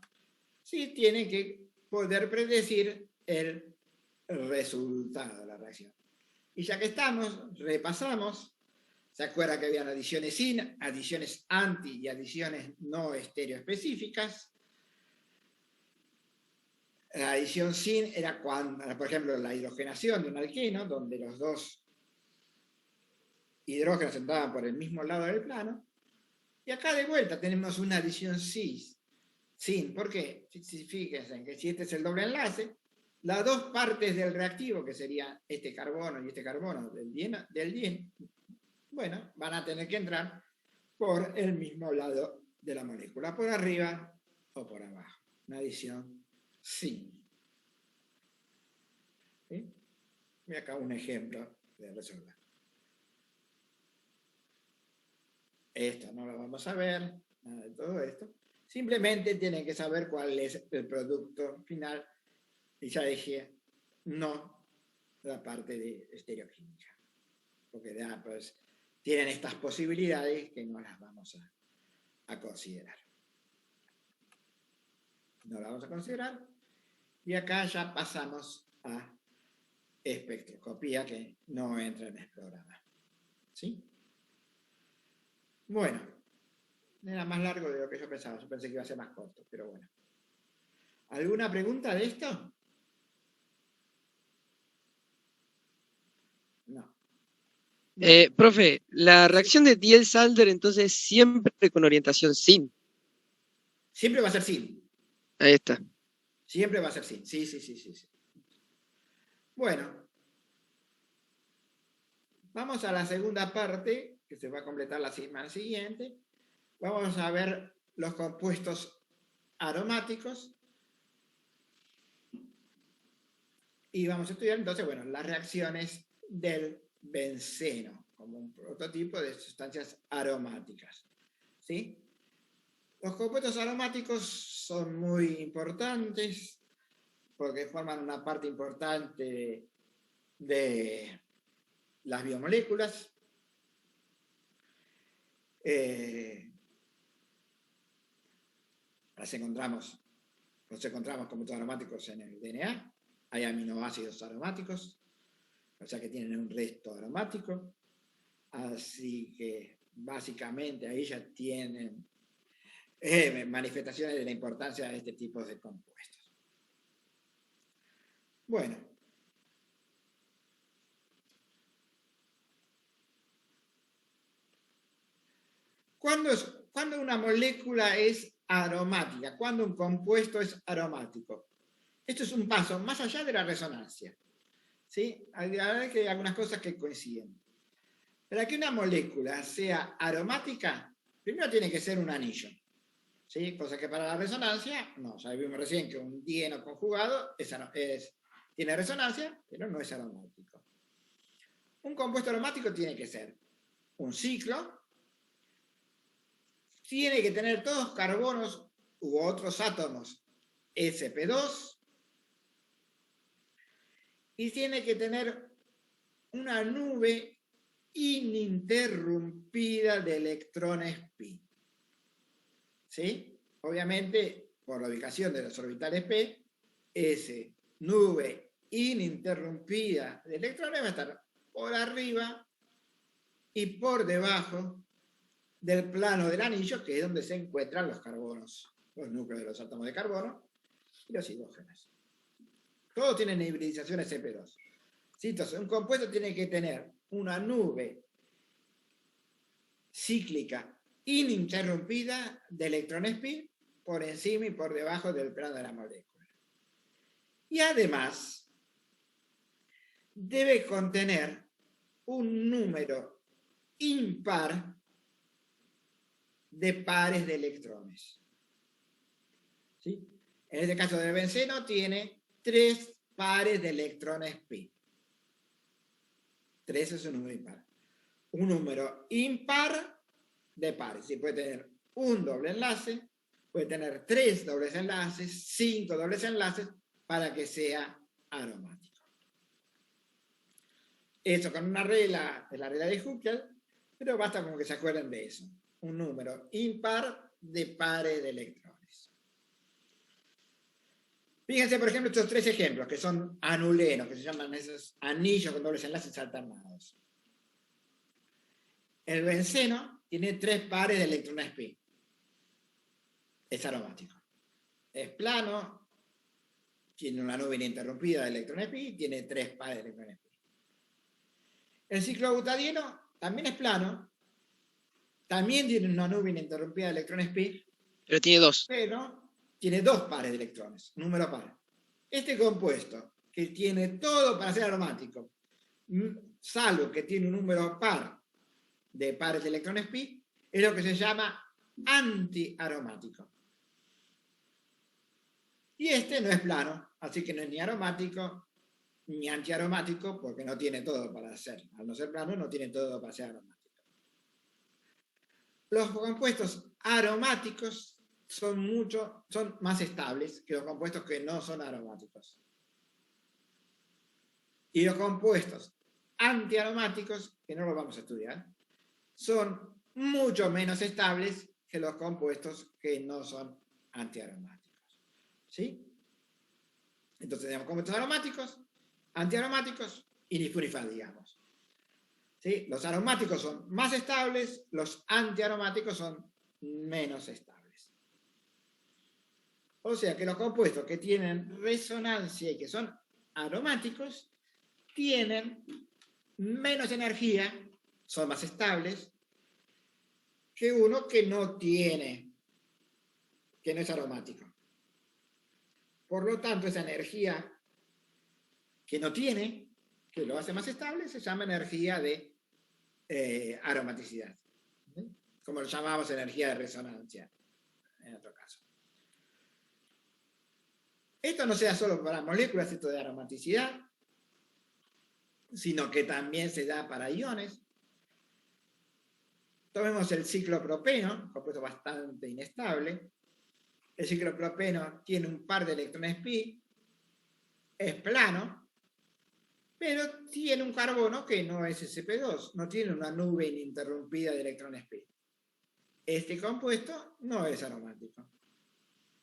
Sí tienen que poder predecir el resultado de la reacción. Y ya que estamos, repasamos. ¿Se acuerda que habían adiciones sin, adiciones anti y adiciones no estereoespecíficas? La adición sin era cuando, por ejemplo, la hidrogenación de un alqueno, donde los dos hidrógenos entraban por el mismo lado del plano. Y acá de vuelta tenemos una adición sin. ¿Por qué? Fíjense que si este es el doble enlace, las dos partes del reactivo, que serían este carbono y este carbono del dieno, bueno, van a tener que entrar por el mismo lado de la molécula, por arriba o por abajo. Una adición sin. ¿Sí? Y acá un ejemplo de resolver. Esto no lo vamos a ver, nada de todo esto. Simplemente tienen que saber cuál es el producto final. Y ya dije, no la parte de estereoquímica. Porque ya pues tienen estas posibilidades que no las vamos a considerar. No las vamos a considerar. Y acá ya pasamos a espectroscopía, que no entra en el programa. ¿Sí? Bueno, era más largo de lo que yo pensaba. Yo pensé que iba a ser más corto, pero bueno. ¿Alguna pregunta de esto? No. Profe, la reacción de Diels-Alder entonces siempre con orientación sin. Siempre va a ser sin. Ahí está. Siempre va a ser sin. Sí. Bueno. Vamos a la segunda parte, que se va a completar la semana siguiente. Vamos a ver los compuestos aromáticos. Y vamos a estudiar entonces, bueno, las reacciones del benceno, como un prototipo de sustancias aromáticas. ¿Sí? Los compuestos aromáticos son muy importantes porque forman una parte importante de las biomoléculas. Las encontramos los encontramos compuestos aromáticos en el DNA. Hay aminoácidos aromáticos, o sea que tienen un resto aromático. Así que básicamente ahí ya tienen manifestaciones de la importancia de este tipo de compuestos. Bueno. ¿Cuándo una molécula es aromática? ¿Cuándo un compuesto es aromático? Esto es un paso más allá de la resonancia. ¿Sí? Hay algunas cosas que coinciden. Para que una molécula sea aromática, primero tiene que ser un anillo. ¿Sí? Cosa que para la resonancia, no. Ya vimos recién que un dieno conjugado tiene resonancia, pero no es aromático. Un compuesto aromático tiene que ser un ciclo, tiene que tener todos carbonos u otros átomos sp2 y tiene que tener una nube ininterrumpida de electrones pi. ¿Sí? Obviamente, por la ubicación de los orbitales p, esa nube ininterrumpida de electrones va a estar por arriba y por debajo del plano del anillo, que es donde se encuentran los carbonos, los núcleos de los átomos de carbono y los hidrógenos. Todos tienen hibridización sp2. ¿Sí? Entonces, un compuesto tiene que tener una nube cíclica ininterrumpida de electrones pi por encima y por debajo del plano de la molécula. Y además, debe contener un número impar de pares de electrones. ¿Sí? En este caso del benceno tiene 3 pares de electrones pi. 3 es un número impar. Un número impar de pares. ¿Sí? Puede tener un doble enlace, puede tener 3 dobles enlaces, 5 dobles enlaces para que sea aromático. Eso con una regla, es la regla de Huckel, pero basta con que se acuerden de eso. Un número impar de pares de electrones. Fíjense, por ejemplo, estos 3 ejemplos, que son anulenos, que se llaman esos anillos con dobles enlaces alternados. El benceno tiene 3 pares de electrones pi. Es aromático. Es plano, tiene una nube ininterrumpida de electrones pi, tiene 3 pares de electrones pi. El ciclobutadieno también es plano, también tiene una nube ininterrumpida de electrones pi, Pero tiene 2. pero tiene 2 pares de electrones, número par. Este compuesto, que tiene todo para ser aromático, salvo que tiene un número par de pares de electrones pi, es lo que se llama antiaromático. Y este no es plano, así que no es ni aromático ni antiaromático, porque no tiene todo para ser. Al no ser plano, no tiene todo para ser aromático. Los compuestos aromáticos son más estables que los compuestos que no son aromáticos. Y los compuestos antiaromáticos, que no los vamos a estudiar, son mucho menos estables que los compuestos que no son antiaromáticos. ¿Sí? Entonces tenemos compuestos aromáticos, antiaromáticos y ni fu ni fa, digamos. ¿Sí? Los aromáticos son más estables, los antiaromáticos son menos estables. O sea que los compuestos que tienen resonancia y que son aromáticos tienen menos energía, son más estables, que uno que no tiene, que no es aromático. Por lo tanto, esa energía que no tiene, que lo hace más estable, se llama energía de aromaticidad. ¿Sí? Como lo llamamos energía de resonancia, en otro caso. Esto no sea solo para moléculas, esto de aromaticidad, sino que también se da para iones. Tomemos el ciclopropeno, un compuesto bastante inestable. El ciclopropeno tiene un par de electrones pi, es plano, pero tiene un carbono que no es sp2, no tiene una nube ininterrumpida de electrones pi. Este compuesto no es aromático.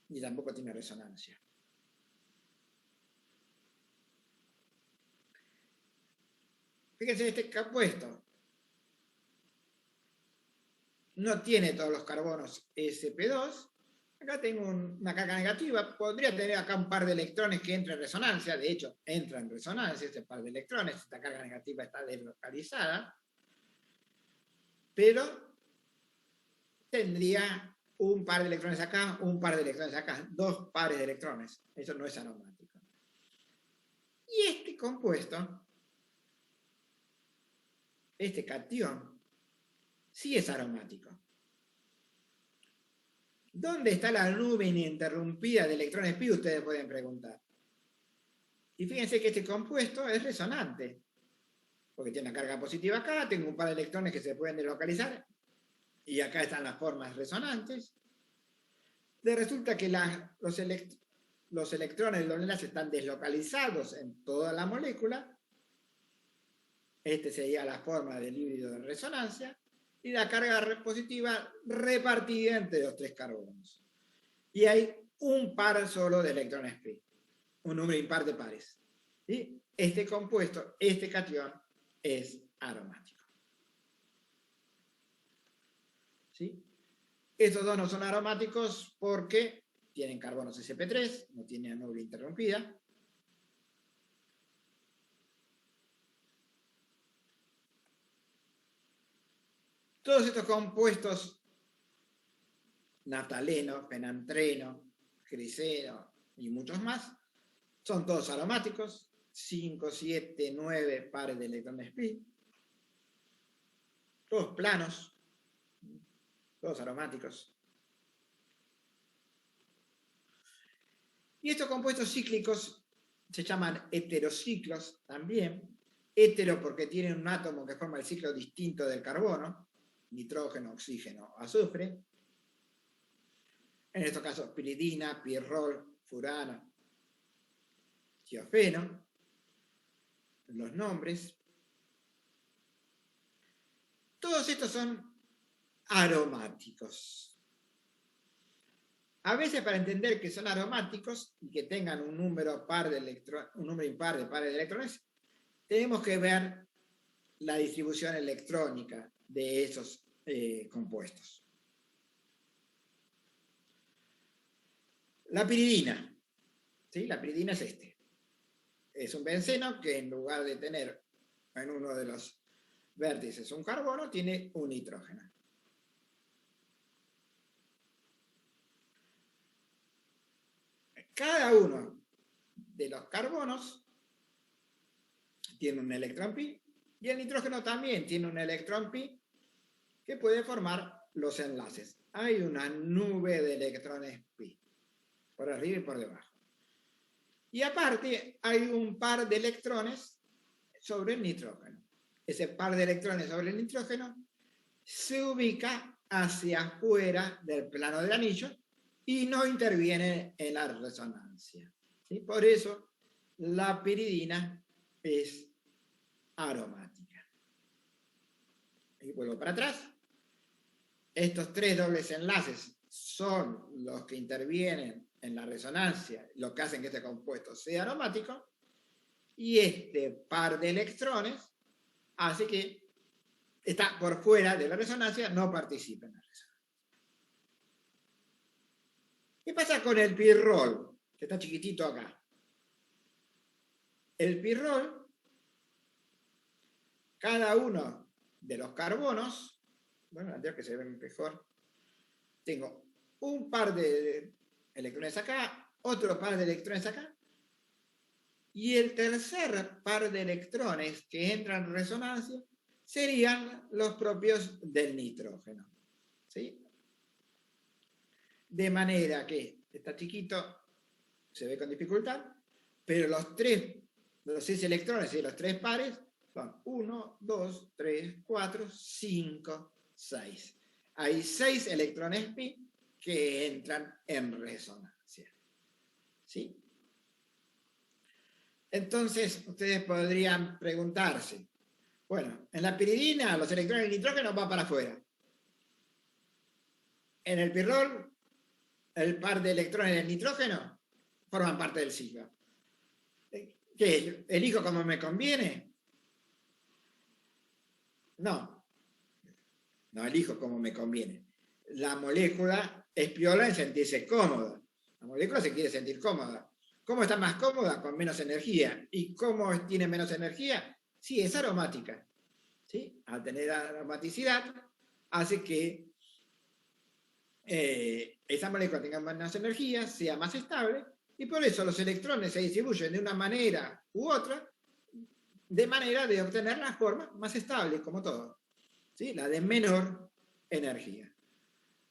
ni tampoco tiene resonancia. Fíjense, este compuesto no tiene todos los carbonos sp2. Acá tengo una carga negativa. Podría tener acá un par de electrones que entran en resonancia. De hecho, entra en resonancia este par de electrones. Esta carga negativa está deslocalizada. Pero tendría un par de electrones acá, un par de electrones acá. Dos pares de electrones. Eso no es aromático. Y este compuesto, este catión, sí es aromático. ¿Dónde está la nube ininterrumpida de electrones pi? Ustedes pueden preguntar. Y fíjense que este compuesto es resonante, porque tiene una carga positiva acá, tengo un par de electrones que se pueden deslocalizar, y acá están las formas resonantes. Resulta que los electrones del doble enlace están deslocalizados en toda la molécula. Este sería la forma del híbrido de resonancia. Y la carga positiva repartida entre los tres carbonos. Y hay un par solo de electrones pi, un número impar de pares. ¿Sí? Este compuesto, este catión, es aromático. ¿Sí? Estos dos no son aromáticos porque tienen carbonos sp3, no tienen nube interrumpida. Todos estos compuestos, naftaleno, penantreno, gliceno y muchos más, son todos aromáticos, 5, 7, 9 pares de electrones pi, todos planos, todos aromáticos. Y estos compuestos cíclicos se llaman heterociclos también. Hetero porque tienen un átomo que forma el ciclo distinto del carbono, nitrógeno, oxígeno, azufre. En estos casos, piridina, pirrol, furano, tiofeno, los nombres. Todos estos son aromáticos. A veces, para entender que son aromáticos y que tengan un número impar de pares de electrones, tenemos que ver la distribución electrónica de esos compuestos. La piridina. ¿Sí? La piridina es este. Es un benceno que en lugar de tener en uno de los vértices un carbono, tiene un nitrógeno. Cada uno de los carbonos tiene un electrón pi y el nitrógeno también tiene un electrón pi que puede formar los enlaces. Hay una nube de electrones pi por arriba y por debajo. Y aparte hay un par de electrones sobre el nitrógeno. Ese par de electrones sobre el nitrógeno se ubica hacia afuera del plano del anillo y no interviene en la resonancia. ¿Sí? Por eso la piridina es aromática. Y vuelvo para atrás. Estos tres dobles enlaces son los que intervienen en la resonancia, lo que hacen que este compuesto sea aromático, y este par de electrones hace que está por fuera de la resonancia, no participa en la resonancia. ¿Qué pasa con el pirrol? Que está chiquitito acá. El pirrol, cada uno de los carbonos, bueno, antes que se ve mejor, tengo un par de electrones acá, otro par de electrones acá, y el tercer par de electrones que entran en resonancia serían los propios del nitrógeno. ¿Sí? De manera que está chiquito, se ve con dificultad, pero los 6 electrones y los 3 pares son 1, 2, 3, 4, 5, 6. Hay 6 electrones pi que entran en resonancia. ¿Sí? Entonces, ustedes podrían preguntarse, bueno, en la piridina los electrones de nitrógeno van para afuera. En el pirrol el par de electrones del nitrógeno forman parte del ciclo. ¿Qué? ¿Elijo como me conviene? No elijo como me conviene. La molécula es piola en sentirse cómoda. La molécula se quiere sentir cómoda. ¿Cómo está más cómoda? Con menos energía. ¿Y cómo tiene menos energía? Sí, es aromática. ¿Sí? Al tener aromaticidad, hace que esa molécula tenga menos energía, sea más estable, y por eso los electrones se distribuyen de una manera u otra, de manera de obtener la forma más estable, como todo. ¿Sí? La de menor energía.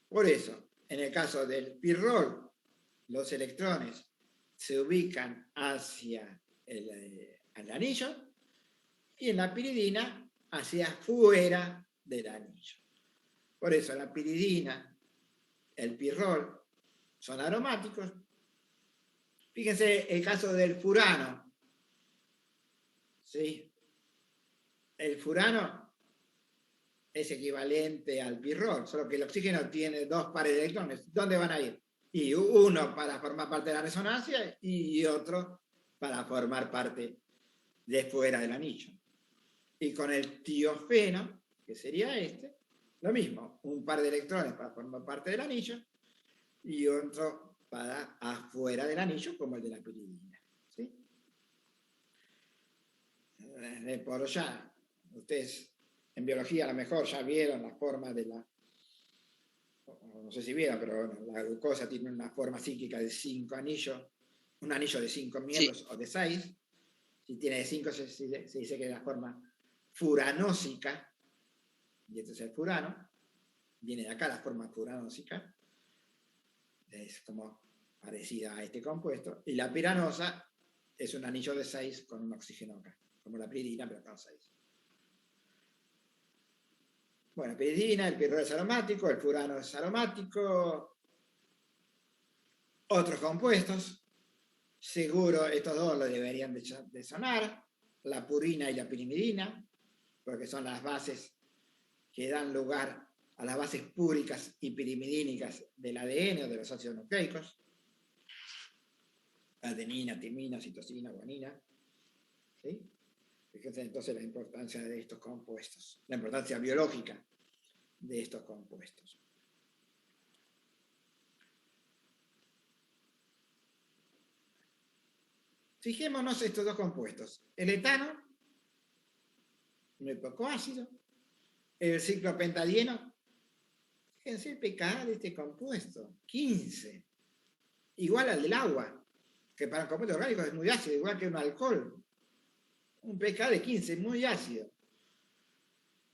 Por eso, en el caso del pirrol, los electrones se ubican hacia el anillo, y en la piridina hacia afuera del anillo. Por eso la piridina, el pirrol, son aromáticos. Fíjense el caso del furano. ¿Sí? El furano es equivalente al pirrol, solo que el oxígeno tiene dos pares de electrones. ¿Dónde van a ir? Y uno para formar parte de la resonancia y otro para formar parte de fuera del anillo. Y con el tiofeno, que sería lo mismo, un par de electrones para formar parte del anillo y otro para afuera del anillo, como el de la piridina. ¿Sí? Por ya, ustedes en biología a lo mejor ya vieron la forma de no sé si vieron, pero bueno, la glucosa tiene una forma cíclica de 5 anillos, un anillo de 5 miembros, sí, o de 6. Si tiene de 5 se dice que es la forma furanósica, y este es el furano, viene de acá la forma furanósica, es como parecida a este compuesto, y la piranosa es un anillo de 6 con un oxígeno acá, como la piridina, pero con 6. Bueno, piridina, el pirrol es aromático, el furano es aromático, otros compuestos, seguro estos dos lo deberían de sonar, la purina y la pirimidina, porque son las bases que dan lugar a las bases púricas y pirimidínicas del ADN o de los ácidos nucleicos, adenina, timina, citosina, guanina. ¿Sí? Fíjense entonces la importancia de estos compuestos, la importancia biológica de estos compuestos. Fijémonos estos dos compuestos. El etano, muy poco ácido. El ciclopentadieno, fíjense el pKa de este compuesto, 15. Igual al del agua, que para un compuesto orgánico es muy ácido, igual que un alcohol. Un pKa de 15, muy ácido.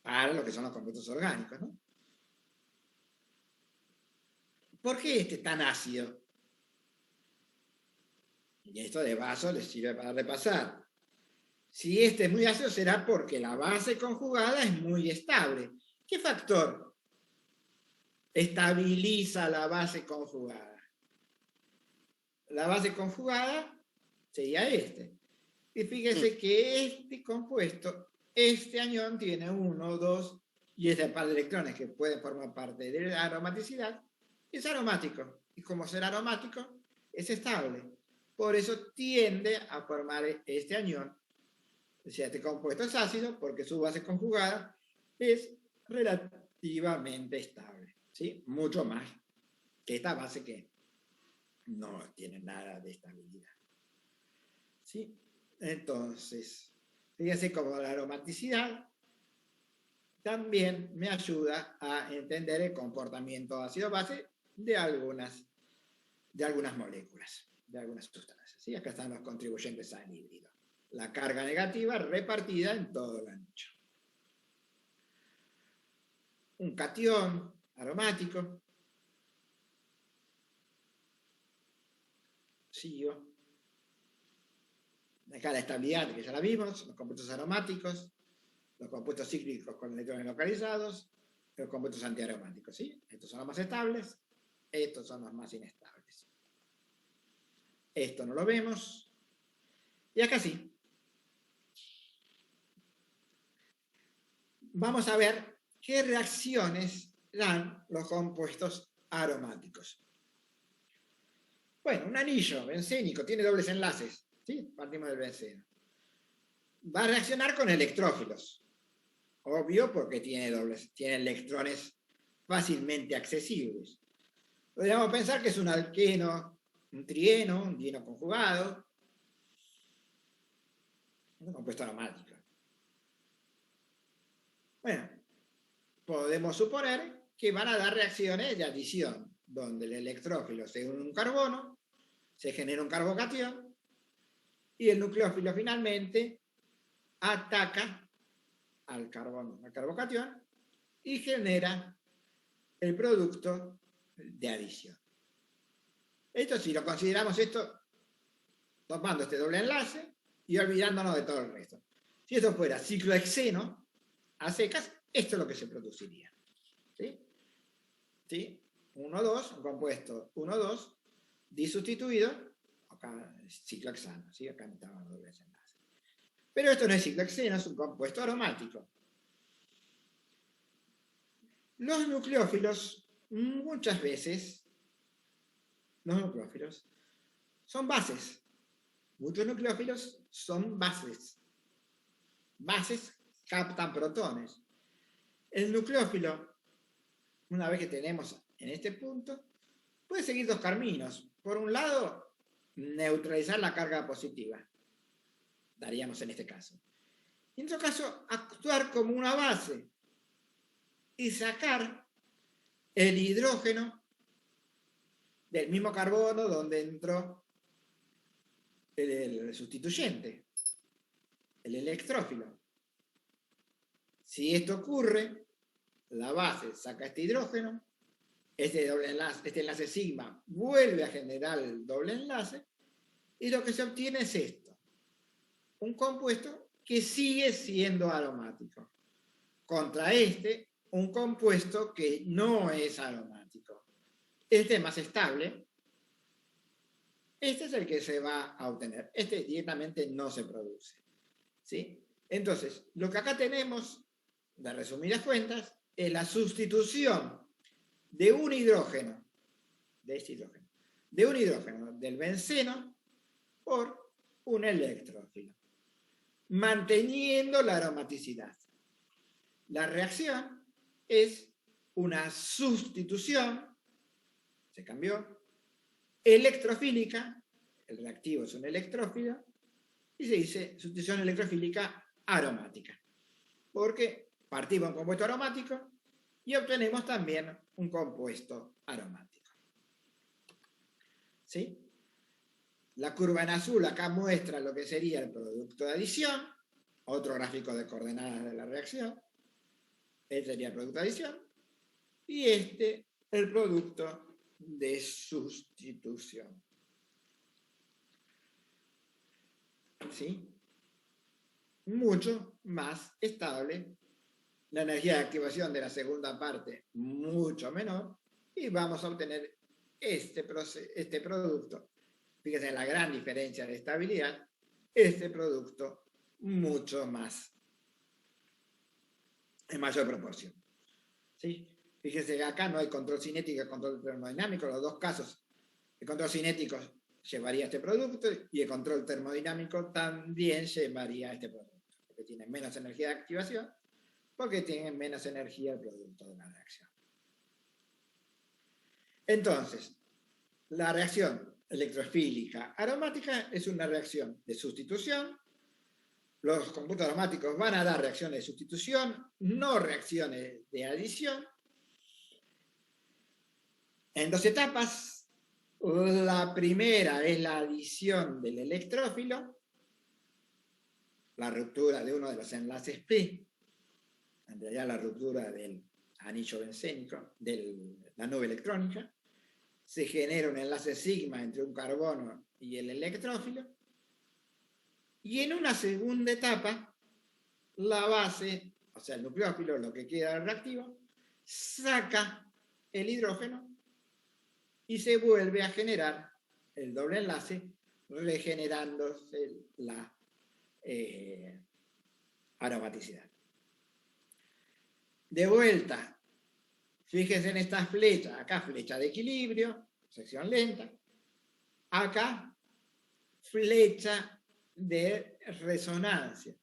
Para lo que son los compuestos orgánicos, ¿no? ¿Por qué este es tan ácido? Y esto de vaso les sirve para repasar. Si este es muy ácido será porque la base conjugada es muy estable. ¿Qué factor estabiliza la base conjugada? La base conjugada sería este. Y fíjense que este compuesto, este anión tiene 1, 2 y este par de electrones que pueden formar parte de la aromaticidad, es aromático. Y como ser aromático, es estable. Por eso tiende a formar este anión. O sea, este compuesto es ácido porque su base conjugada es relativamente estable. ¿Sí? Mucho más que esta base que no tiene nada de estabilidad. ¿Sí? Entonces, fíjense cómo la aromaticidad también me ayuda a entender el comportamiento ácido-base de algunas moléculas, de algunas sustancias. ¿Sí? Acá están los contribuyentes al híbrido. La carga negativa repartida en todo el anillo. Un catión aromático. Sigo. Acá la estabilidad, que ya la vimos, los compuestos aromáticos, los compuestos cíclicos con electrones localizados, los compuestos antiaromáticos, ¿sí? Estos son los más estables, estos son los más inestables. Esto no lo vemos. Y acá sí. Vamos a ver qué reacciones dan los compuestos aromáticos. Bueno, un anillo bencénico tiene dobles enlaces, ¿sí? Partimos del benceno. Va a reaccionar con electrófilos. Obvio, porque tiene electrones fácilmente accesibles. Podríamos pensar que es un alqueno, un trieno, un dieno conjugado, un compuesto aromático. Bueno, podemos suponer que van a dar reacciones de adición, donde el electrófilo se une a un carbono, se genera un carbocatión, y el nucleófilo finalmente ataca al carbono, al carbocatión, y genera el producto de adición. Esto, si lo consideramos esto, tomando este doble enlace y olvidándonos de todo el resto. Si esto fuera ciclohexeno, a secas, esto es lo que se produciría. ¿Sí? ¿Sí? 1,2, un compuesto 1,2, disustituido, acá es ciclohexano, ¿sí? Acá no estaban dobles enlaces. Pero esto no es ciclohexeno, es un compuesto aromático. Los nucleófilos, muchas veces, los nucleófilos son bases. Muchos nucleófilos son bases. Bases captan protones. El nucleófilo, una vez que tenemos en este punto, puede seguir dos caminos. Por un lado, neutralizar la carga positiva. Daríamos en este caso. Y en otro caso, actuar como una base y sacar el hidrógeno del mismo carbono donde entró el sustituyente, el electrófilo. Si esto ocurre, la base saca este hidrógeno, este enlace sigma vuelve a generar el doble enlace, y lo que se obtiene es esto, un compuesto que sigue siendo aromático. Contra este, un compuesto que no es aromático. Este es más estable. Este es el que se va a obtener. Este directamente no se produce. ¿Sí? Entonces, lo que acá tenemos, de resumidas cuentas, es la sustitución de un hidrógeno, de un hidrógeno del benceno por un electrófilo, manteniendo la aromaticidad. La reacción es una sustitución, se cambió, electrofílica, el reactivo es un electrófilo, y se dice sustitución electrofílica aromática, porque partimos de un compuesto aromático y obtenemos también un compuesto aromático. ¿Sí? La curva en azul acá muestra lo que sería el producto de adición, otro gráfico de coordenadas de la reacción. Este sería el producto de adición, y este el producto de sustitución. ¿Sí? Mucho más estable, la energía de activación de la segunda parte mucho menor, y vamos a obtener este producto. Fíjense la gran diferencia de estabilidad, este producto mucho más, en mayor proporción. ¿Sí? Fíjense que acá no hay control cinético y control termodinámico, los dos casos. El control cinético llevaría este producto y el control termodinámico también llevaría este producto, porque tiene menos energía de activación, porque tiene menos energía el producto de la reacción. Entonces, la reacción electrofílica aromática es una reacción de sustitución. Los compuestos aromáticos van a dar reacciones de sustitución, no reacciones de adición. En dos etapas. La primera es la adición del electrófilo, la ruptura de uno de los enlaces P, en realidad la ruptura del anillo bencénico, de la nube electrónica. Se genera un enlace sigma entre un carbono y el electrófilo. Y en una segunda etapa, la base, o sea, el nucleófilo, lo que queda del reactivo, saca el hidrógeno y se vuelve a generar el doble enlace, regenerándose la aromaticidad. De vuelta, fíjense en esta flecha, acá flecha de equilibrio, sección lenta, acá flecha de resonancia.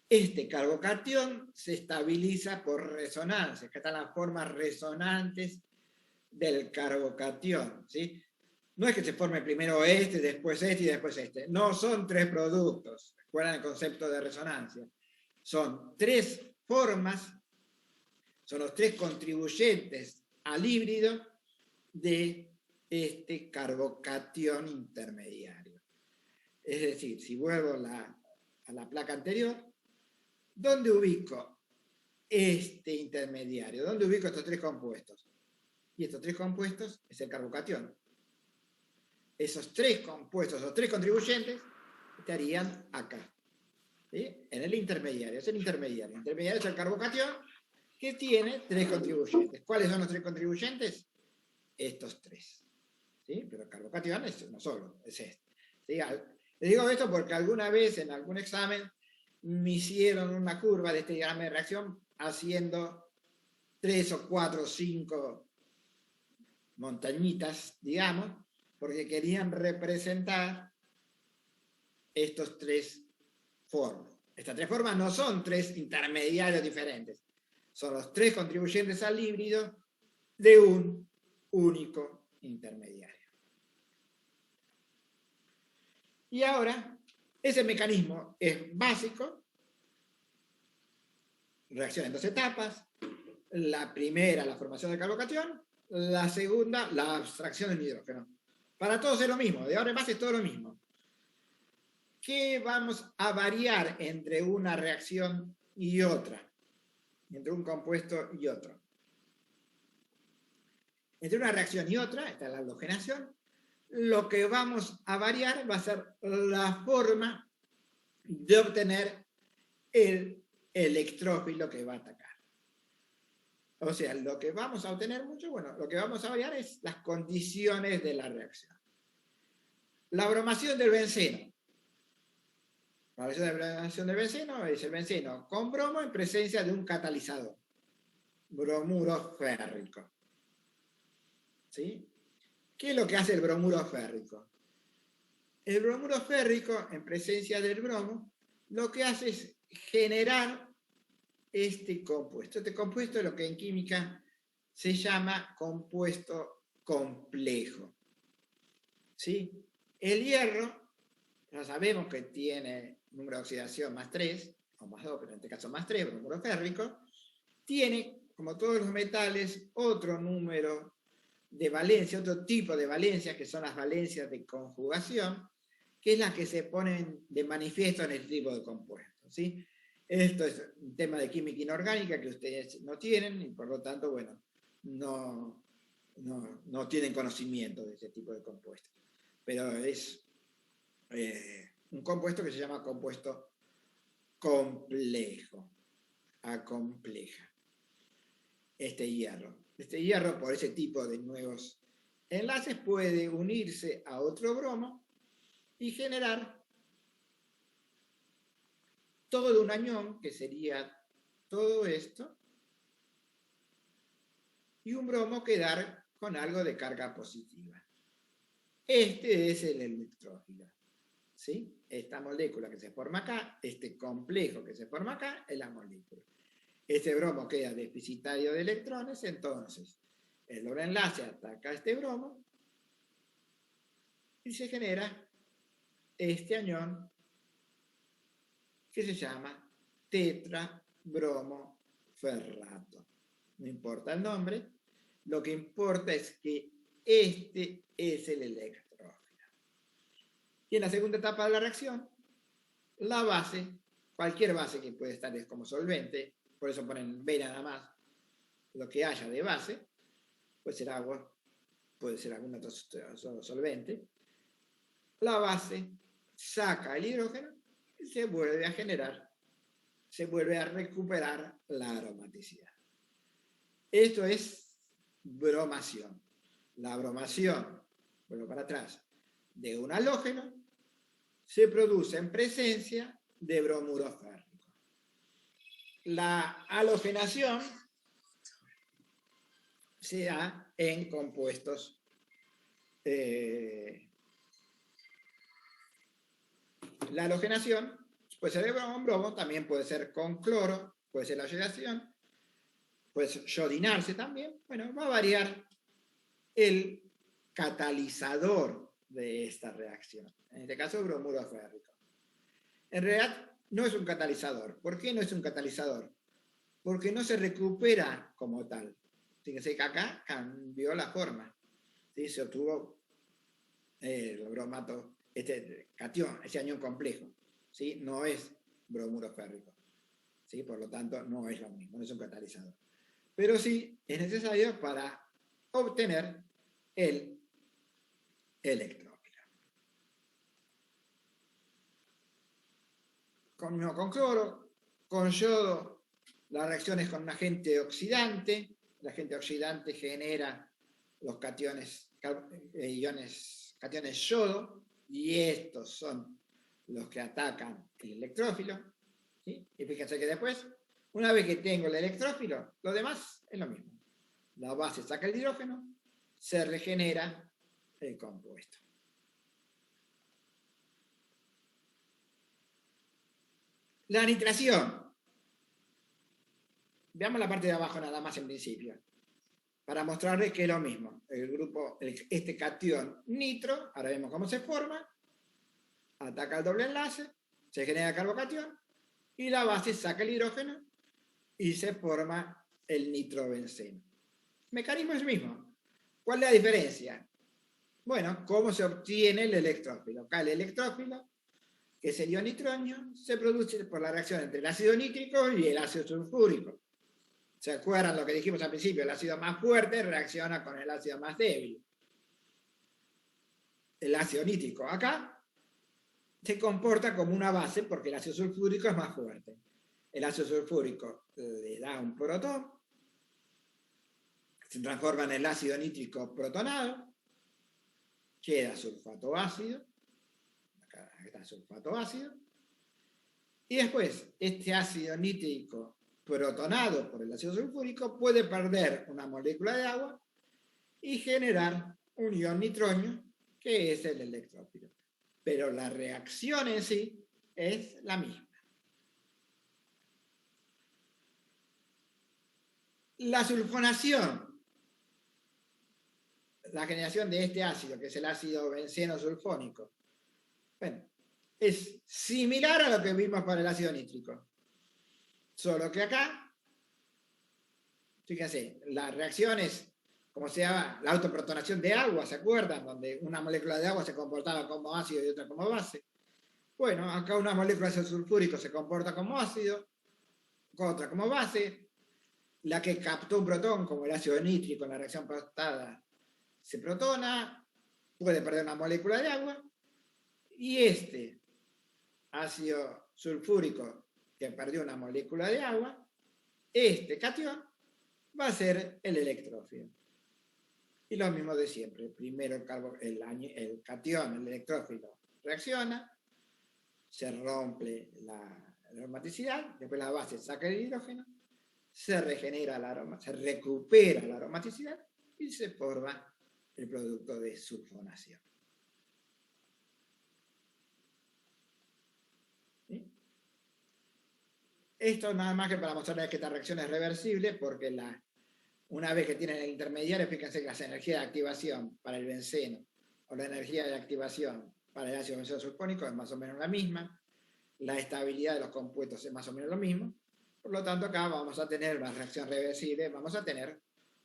Este carbocatión se estabiliza por resonancia. Acá están las formas resonantes del carbocatión, ¿sí? No es que se forme primero este, después este y después este. No son tres productos. Recuerdan el concepto de resonancia. Son tres formas, son los tres contribuyentes al híbrido de este carbocatión intermediario. Es decir, si vuelvo a la placa anterior, ¿dónde ubico este intermediario? ¿Dónde ubico estos tres compuestos? Y estos tres compuestos es el carbocatión. Esos tres compuestos, esos tres contribuyentes, estarían acá, ¿sí? En el intermediario. Es el intermediario. El intermediario es el carbocatión que tiene tres contribuyentes. ¿Cuáles son los tres contribuyentes? Estos tres, ¿sí? Pero el carbocatión es uno solo, es este. ¿Sí? Les digo esto porque alguna vez en algún examen me hicieron una curva de este diagrama de reacción haciendo 3 o 4 o 5 montañitas, digamos, porque querían representar estos tres formas. Estas tres formas no son tres intermediarios diferentes, son los tres contribuyentes al híbrido de un único intermediario. Y ahora, ese mecanismo es básico, reacción en dos etapas. La primera, la formación del carbocatión. La segunda, la abstracción del hidrógeno. Para todos es lo mismo, de ahora en más es todo lo mismo. ¿Qué vamos a variar entre una reacción y otra? Entre un compuesto y otro. Entre una reacción y otra, está la halogenación, lo que vamos a variar va a ser la forma de obtener el electrófilo que va a atacar. O sea, lo que vamos a obtener mucho, bueno, lo que vamos a variar es las condiciones de la reacción. La bromación del benceno. La bromación del benceno es el benceno con bromo en presencia de un catalizador, bromuro férrico. ¿Sí? ¿Qué es lo que hace el bromuro férrico? El bromuro férrico, en presencia del bromo, lo que hace es generar este compuesto. Este compuesto es lo que en química se llama compuesto complejo. ¿Sí? El hierro, ya sabemos que tiene número de oxidación más 3, o más 2, pero en este caso más 3, bromuro férrico, tiene, como todos los metales, otro número de valencia, otro tipo de valencias, que son las valencias de conjugación, que es las que se ponen de manifiesto en este tipo de compuestos, ¿sí? Esto es un tema de química inorgánica que ustedes no tienen y por lo tanto, bueno, no tienen conocimiento de ese tipo de compuestos. Pero es un compuesto que se llama compuesto complejo, acompleja, este hierro. Este hierro, por ese tipo de nuevos enlaces, puede unirse a otro bromo y generar todo un anión, que sería todo esto, y un bromo quedar con algo de carga positiva. Este es el electrófilo, ¿sí? Esta molécula que se forma acá, este complejo que se forma acá, es la molécula. Este bromo queda deficitario de electrones, entonces el doble enlace ataca a este bromo y se genera este anión que se llama tetrabromoferrato. No importa el nombre, lo que importa es que este es el electrófilo. Y en la segunda etapa de la reacción, la base, cualquier base que puede estar como solvente, por eso ponen B nada más, lo que haya de base, puede ser agua, puede ser algún otro solvente, la base saca el hidrógeno y se vuelve a generar, se vuelve a recuperar la aromaticidad. Esto es bromación. La bromación, vuelvo para atrás, de un halógeno se produce en presencia de bromuro férrico. La halogenación se da en compuestos La halogenación puede ser de bromo, también puede ser con cloro, puede ser la yodación, puede yodinarse también. Bueno, va a variar el catalizador de esta reacción. En este caso, bromuro férrico. En realidad, no es un catalizador. ¿Por qué no es un catalizador? Porque no se recupera como tal. Fíjense que acá cambió la forma. ¿Sí? Se obtuvo el bromato, este catión, ese anión complejo. ¿Sí? No es bromuro férrico. ¿Sí? Por lo tanto, no es lo mismo, no es un catalizador. Pero sí es necesario para obtener el electrófilo. Con cloro, con yodo, la reacción es con un agente oxidante. El agente oxidante genera los cationes yodo, y estos son los que atacan el electrófilo. ¿Sí? Y fíjense que después, una vez que tengo el electrófilo, lo demás es lo mismo. La base saca el hidrógeno, se regenera el compuesto. La nitración. Veamos la parte de abajo nada más en principio, para mostrarles que es lo mismo. El grupo, este catión nitro, ahora vemos cómo se forma, ataca el doble enlace, se genera el carbocatión, y la base saca el hidrógeno y se forma el nitrobenceno. El mecanismo es el mismo. ¿Cuál es la diferencia? Bueno, ¿cómo se obtiene el electrófilo? Acá el electrófilo, que es el ion nitronio, se produce por la reacción entre el ácido nítrico y el ácido sulfúrico. ¿Se acuerdan lo que dijimos al principio? El ácido más fuerte reacciona con el ácido más débil. El ácido nítrico acá se comporta como una base porque el ácido sulfúrico es más fuerte. El ácido sulfúrico le da un protón, se transforma en el ácido nítrico protonado, queda sulfato ácido, acá está sulfato ácido, y después este ácido nítrico protonado por el ácido sulfúrico puede perder una molécula de agua y generar un ion nitronio, que es el electrófilo. Pero la reacción en sí es la misma. La sulfonación, la generación de este ácido, que es el ácido benceno sulfónico, bueno, es similar a lo que vimos para el ácido nítrico. Solo que acá, fíjense, la reacción es como se llama la autoprotonación de agua, ¿se acuerdan? Donde una molécula de agua se comportaba como ácido y otra como base. Bueno, acá una molécula de ácido sulfúrico se comporta como ácido, otra como base. La que captó un protón, como el ácido nítrico en la reacción pasada, se protona, puede perder una molécula de agua, y este ácido sulfúrico que perdió una molécula de agua, este catión va a ser el electrófilo. Y lo mismo de siempre. Primero el catión, el electrófilo, reacciona, se rompe la aromaticidad, después la base saca el hidrógeno, se regenera la aroma, se recupera la aromaticidad y se forma el producto de sulfonación. ¿Sí? Esto nada más que para mostrarles que esta reacción es reversible, porque una vez que tienen el intermediario, fíjense que las energías de activación para el benceno o la energía de activación para el ácido benceno sulfónico es más o menos la misma, la estabilidad de los compuestos es más o menos lo mismo. Por lo tanto, acá vamos a tener una reacción reversible, vamos a tener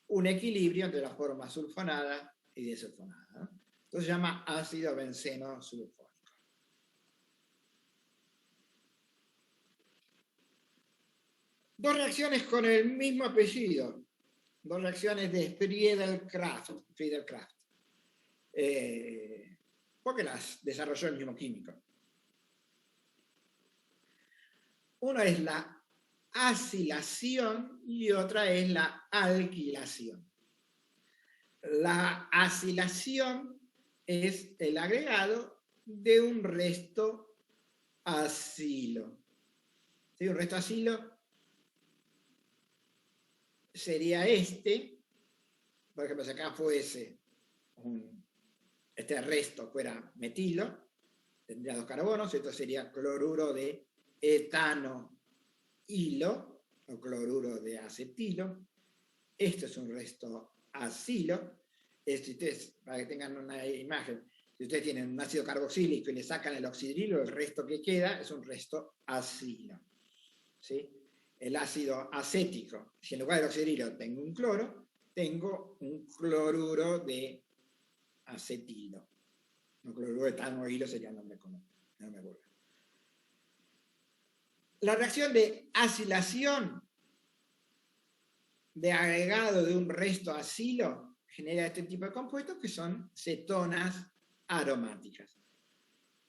un equilibrio entre la forma sulfonada y desulfonada, ¿no? Esto se llama ácido benceno sulfónico. Dos reacciones con el mismo apellido, dos reacciones de Friedel-Crafts, porque las desarrolló el mismo químico. Una es la acilación y otra es la alquilación. La acilación es el agregado de un resto acilo. ¿Sí? Un resto acilo sería por ejemplo, si acá fuese este resto fuera metilo, tendría 2 carbonos, esto sería cloruro de etano hilo, o cloruro de acetilo. Esto es un resto acilo. Ustedes, para que tengan una imagen, si ustedes tienen un ácido carboxílico y le sacan el oxidrilo, el resto que queda es un resto acilo. ¿Sí? El ácido acético, si en lugar del oxidrilo tengo un cloro, tengo un cloruro de acetilo. Un cloruro de etano hilo sería el nombre común. No me acuerdo. La reacción de acilación de agregado de un resto acilo genera este tipo de compuestos que son cetonas aromáticas.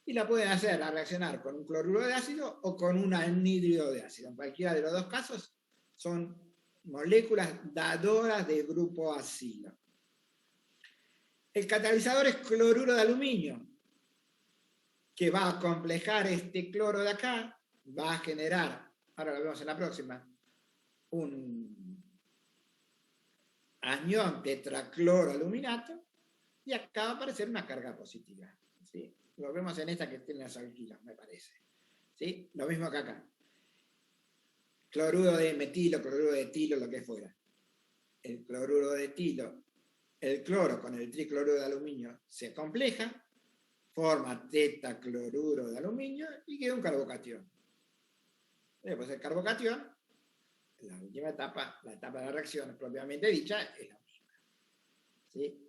Y la pueden hacer a reaccionar con un cloruro de ácido o con un anhídrido de ácido. En cualquiera de los dos casos son moléculas dadoras de grupo acilo. El catalizador es cloruro de aluminio, que va a complejar este cloro de acá, va a generar, ahora lo vemos en la próxima, un anión tetracloroaluminato, y acá va a aparecer una carga positiva. ¿Sí? Lo vemos en esta que tiene los alquilos, me parece. ¿Sí? Lo mismo que acá. Cloruro de metilo, cloruro de etilo, lo que fuera. El cloruro de etilo, el cloro con el tricloruro de aluminio se compleja, forma tetacloruro de aluminio y queda un carbocatión. Después el carbocatión, la última etapa, la etapa de la reacción propiamente dicha, es la misma. ¿Sí?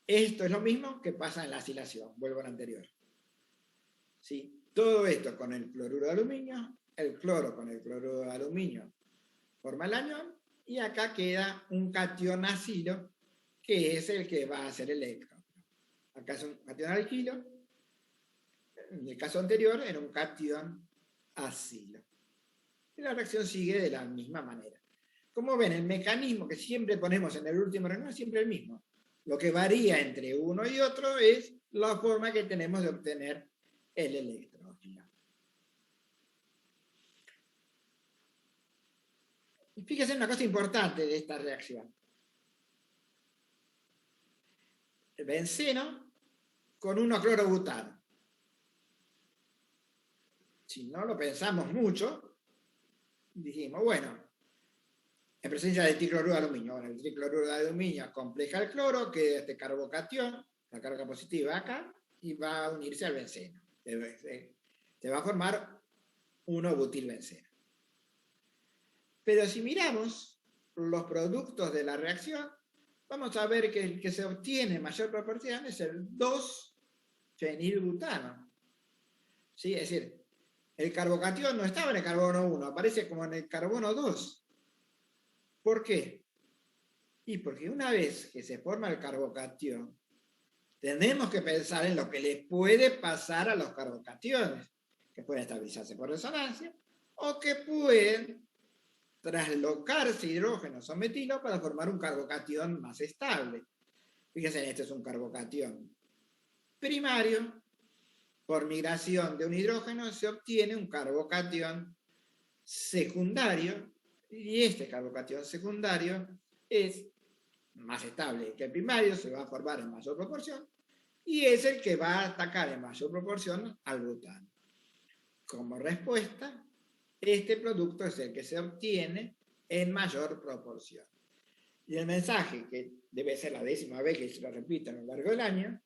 Esto es lo mismo que pasa en la acilación, vuelvo al anterior. ¿Sí? Todo esto con el cloruro de aluminio, el cloro con el cloruro de aluminio forma el anión, y acá queda un catión acilo, que es el que va a hacer el electrón. Acá es un catión alquilo, en el caso anterior era un catión acilo. Y la reacción sigue de la misma manera. Como ven, el mecanismo que siempre ponemos en el último renglón es siempre el mismo. Lo que varía entre uno y otro es la forma que tenemos de obtener el electrógeno. Y fíjense en una cosa importante de esta reacción. El benceno con 1-clorobutano. Si no lo pensamos mucho, dijimos, bueno, en presencia del tricloruro de aluminio. Bueno, el tricloruro de aluminio compleja el cloro, queda este carbocatión, la carga positiva acá, y va a unirse al benceno. Se va a formar 1-butilbenceno. Pero si miramos los productos de la reacción, vamos a ver que el que se obtiene en mayor proporción es el 2-fenilbutano. ¿Sí? Es decir, el carbocatión no estaba en el carbono 1, aparece como en el carbono 2. ¿Por qué? Y porque una vez que se forma el carbocatión, tenemos que pensar en lo que le puede pasar a los carbocationes, que pueden estabilizarse por resonancia, o que pueden traslocarse hidrógenos o metilo para formar un carbocatión más estable. Fíjense, este es un carbocatión primario. Por migración de un hidrógeno se obtiene un carbocatión secundario, y este carbocatión secundario es más estable que el primario, se va a formar en mayor proporción, y es el que va a atacar en mayor proporción al butano. Como respuesta, este producto es el que se obtiene en mayor proporción. Y el mensaje, que debe ser la 10ª vez que se lo repito a lo largo del año,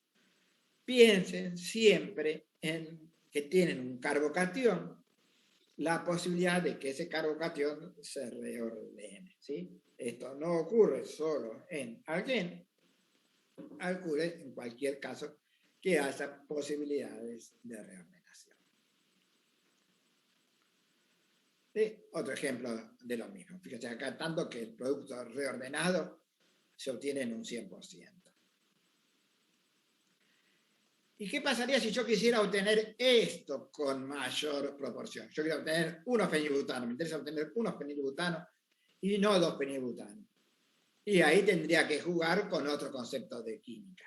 piensen siempre en que tienen un carbocatión, la posibilidad de que ese carbocatión se reordene. ¿Sí? Esto no ocurre solo en alqueno, ocurre en cualquier caso que haya posibilidades de reordenación. ¿Sí? Otro ejemplo de lo mismo. Fíjense acá, tanto que el producto reordenado se obtiene en un 100%. ¿Y qué pasaría si yo quisiera obtener esto con mayor proporción? Yo quiero obtener 1-fenilbutano, me interesa obtener 1-fenilbutano y no 2-fenilbutano. Y ahí tendría que jugar con otro concepto de química.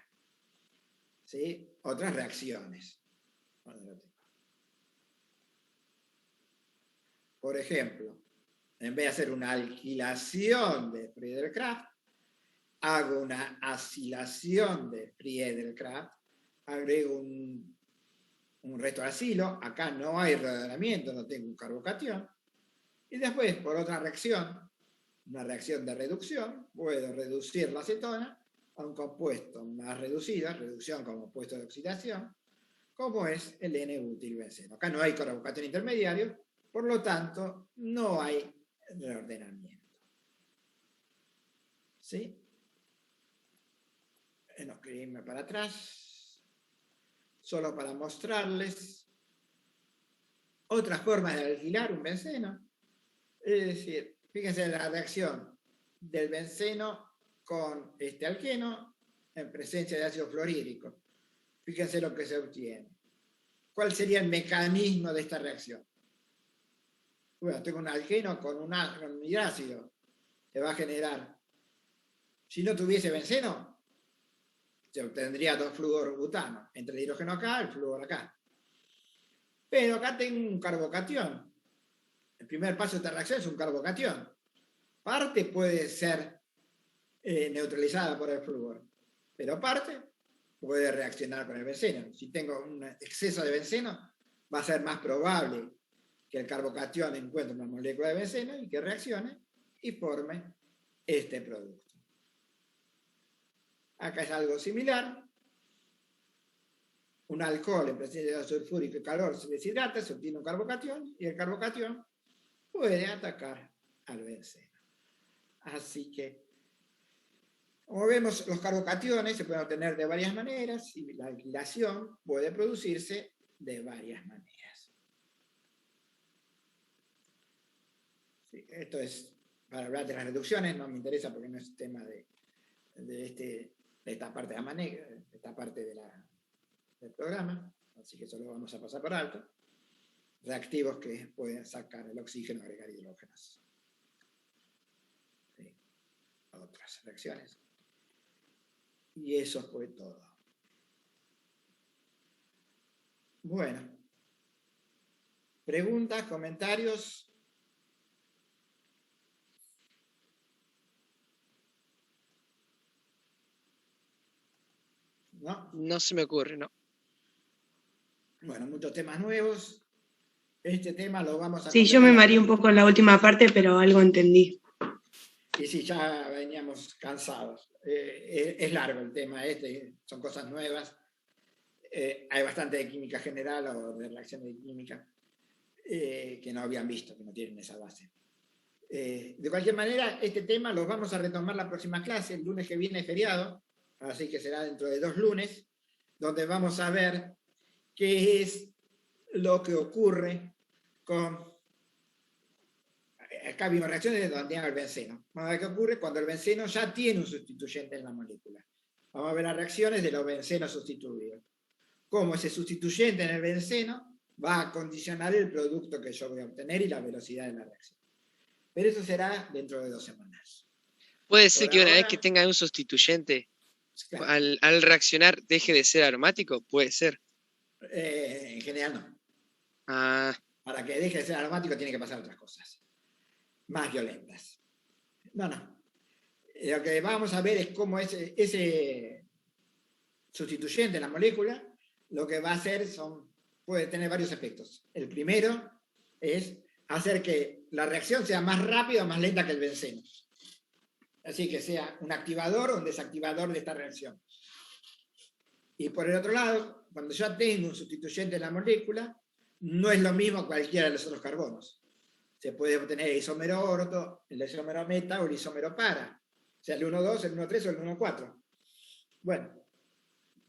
¿Sí? Otras reacciones. Por ejemplo, en vez de hacer una alquilación de Friedel-Crafts, hago una acilación de Friedel-Crafts, agrego un un retroacilo, acá no hay reordenamiento, no tengo un carbocatión, y después, por otra reacción, una reacción de reducción, puedo reducir la acetona a un compuesto más reducido, reducción como compuesto de oxidación, como es el N-butilbenceno. Acá no hay carbocatión intermediario, por lo tanto, no hay reordenamiento. ¿Sí? No quería irme para atrás, solo para mostrarles otras formas de alquilar un benceno. Es decir, fíjense la reacción del benceno con este alqueno en presencia de ácido fluorhídrico. Fíjense lo que se obtiene. ¿Cuál sería el mecanismo de esta reacción? Bueno, tengo un alqueno con un hidrácido que va a generar. Si no tuviese benceno, se obtendría 2-fluorobutano. Entre el hidrógeno acá, el flúor acá. Pero acá tengo un carbocatión. El primer paso de esta reacción es un carbocatión. Parte puede ser neutralizada por el flúor, pero parte puede reaccionar con el benceno. Si tengo un exceso de benceno, va a ser más probable que el carbocatión encuentre una molécula de benceno y que reaccione y forme este producto. Acá es algo similar. Un alcohol en presencia de ácido sulfúrico y calor se deshidrata, se obtiene un carbocatión y el carbocatión puede atacar al benceno. Así que, como vemos, los carbocationes se pueden obtener de varias maneras y la alquilación puede producirse de varias maneras. Sí, esto es para hablar de las reducciones, no me interesa porque no es tema de esta parte del programa, así que eso lo vamos a pasar por alto. Reactivos que pueden sacar el oxígeno, agregar hidrógenos. Sí. Otras reacciones. Y eso fue todo. Bueno. ¿Preguntas, comentarios? ¿No? No se me ocurre, no. Bueno, muchos temas nuevos. Este tema lo vamos a... Sí, yo me mareé un poco en la última parte, pero algo entendí. Y sí, ya veníamos cansados. Es largo el tema este, son cosas nuevas. Hay bastante de química general o de reacciones de química que no habían visto, que no tienen esa base. De cualquier manera, este tema lo vamos a retomar la próxima clase, el lunes que viene es feriado, así que será dentro de 2 lunes, donde vamos a ver qué es lo que ocurre con... Acá vimos reacciones donde tiene el benceno. Vamos a ver qué ocurre cuando el benceno ya tiene un sustituyente en la molécula. Vamos a ver las reacciones de los bencenos sustituidos. Cómo ese sustituyente en el benceno va a condicionar el producto que yo voy a obtener y la velocidad de la reacción. Pero eso será dentro de 2 semanas. Puede ser Por que una ahora, vez que tenga un sustituyente, claro, al reaccionar deje de ser aromático, puede ser. en general no. Ah, Para que deje de ser aromático tiene que pasar otras cosas más violentas. No. Lo que vamos a ver es cómo ese sustituyente en la molécula lo que va a hacer puede tener varios efectos. El primero es hacer que la reacción sea más rápida o más lenta que el benceno. Así que sea un activador o un desactivador de esta reacción. Y por el otro lado, cuando ya tengo un sustituyente en la molécula, no es lo mismo cualquiera de los otros carbonos. Se puede obtener el isómero orto, el isómero meta o el isómero para. O sea, el 1,2, el 1,3 o el 1,4. Bueno,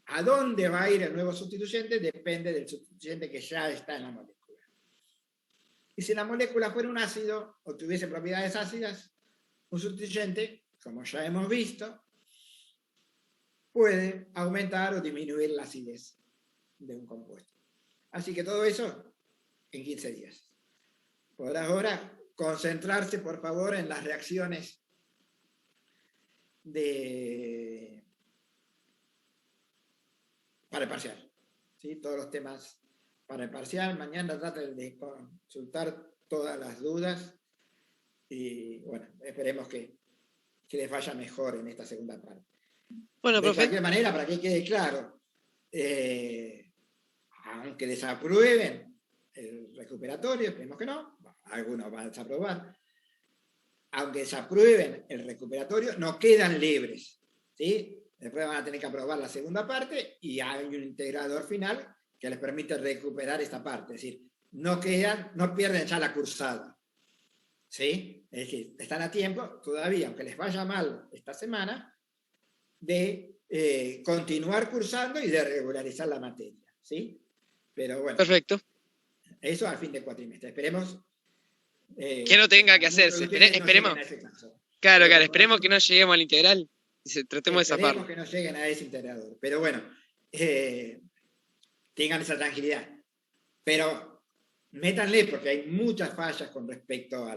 ¿a dónde va a ir el nuevo sustituyente? Depende del sustituyente que ya está en la molécula. Y si la molécula fuera un ácido o tuviese propiedades ácidas, un sustituyente, como ya hemos visto, puede aumentar o disminuir la acidez de un compuesto. Así que todo eso en 15 días. Por ahora, concentrarse, por favor, en las reacciones para el parcial. ¿Sí? Todos los temas para el parcial. Mañana traten de consultar todas las dudas y, bueno, esperemos que les vaya mejor en esta segunda parte. bueno, De profe. cualquier manera, para que quede claro, aunque desaprueben el recuperatorio, esperemos que no, algunos van a desaprobar, aunque desaprueben el recuperatorio, no quedan libres, ¿sí? Después van a tener que aprobar la segunda parte y hay un integrador final que les permite recuperar esta parte, es decir, no pierden ya la cursada, ¿sí? Es decir, están a tiempo todavía, aunque les vaya mal esta semana, de continuar cursando y de regularizar la materia, ¿sí? Pero bueno, Perfecto. eso al fin de cuatrimestre. Esperemos Que no tenga que hacerse. Esperemos. Claro, esperemos que no lleguemos al integral y tratemos de zafarlo. Esperemos que no lleguen a ese integrador. Pero bueno, tengan esa tranquilidad. Pero métanle, porque hay muchas fallas con respecto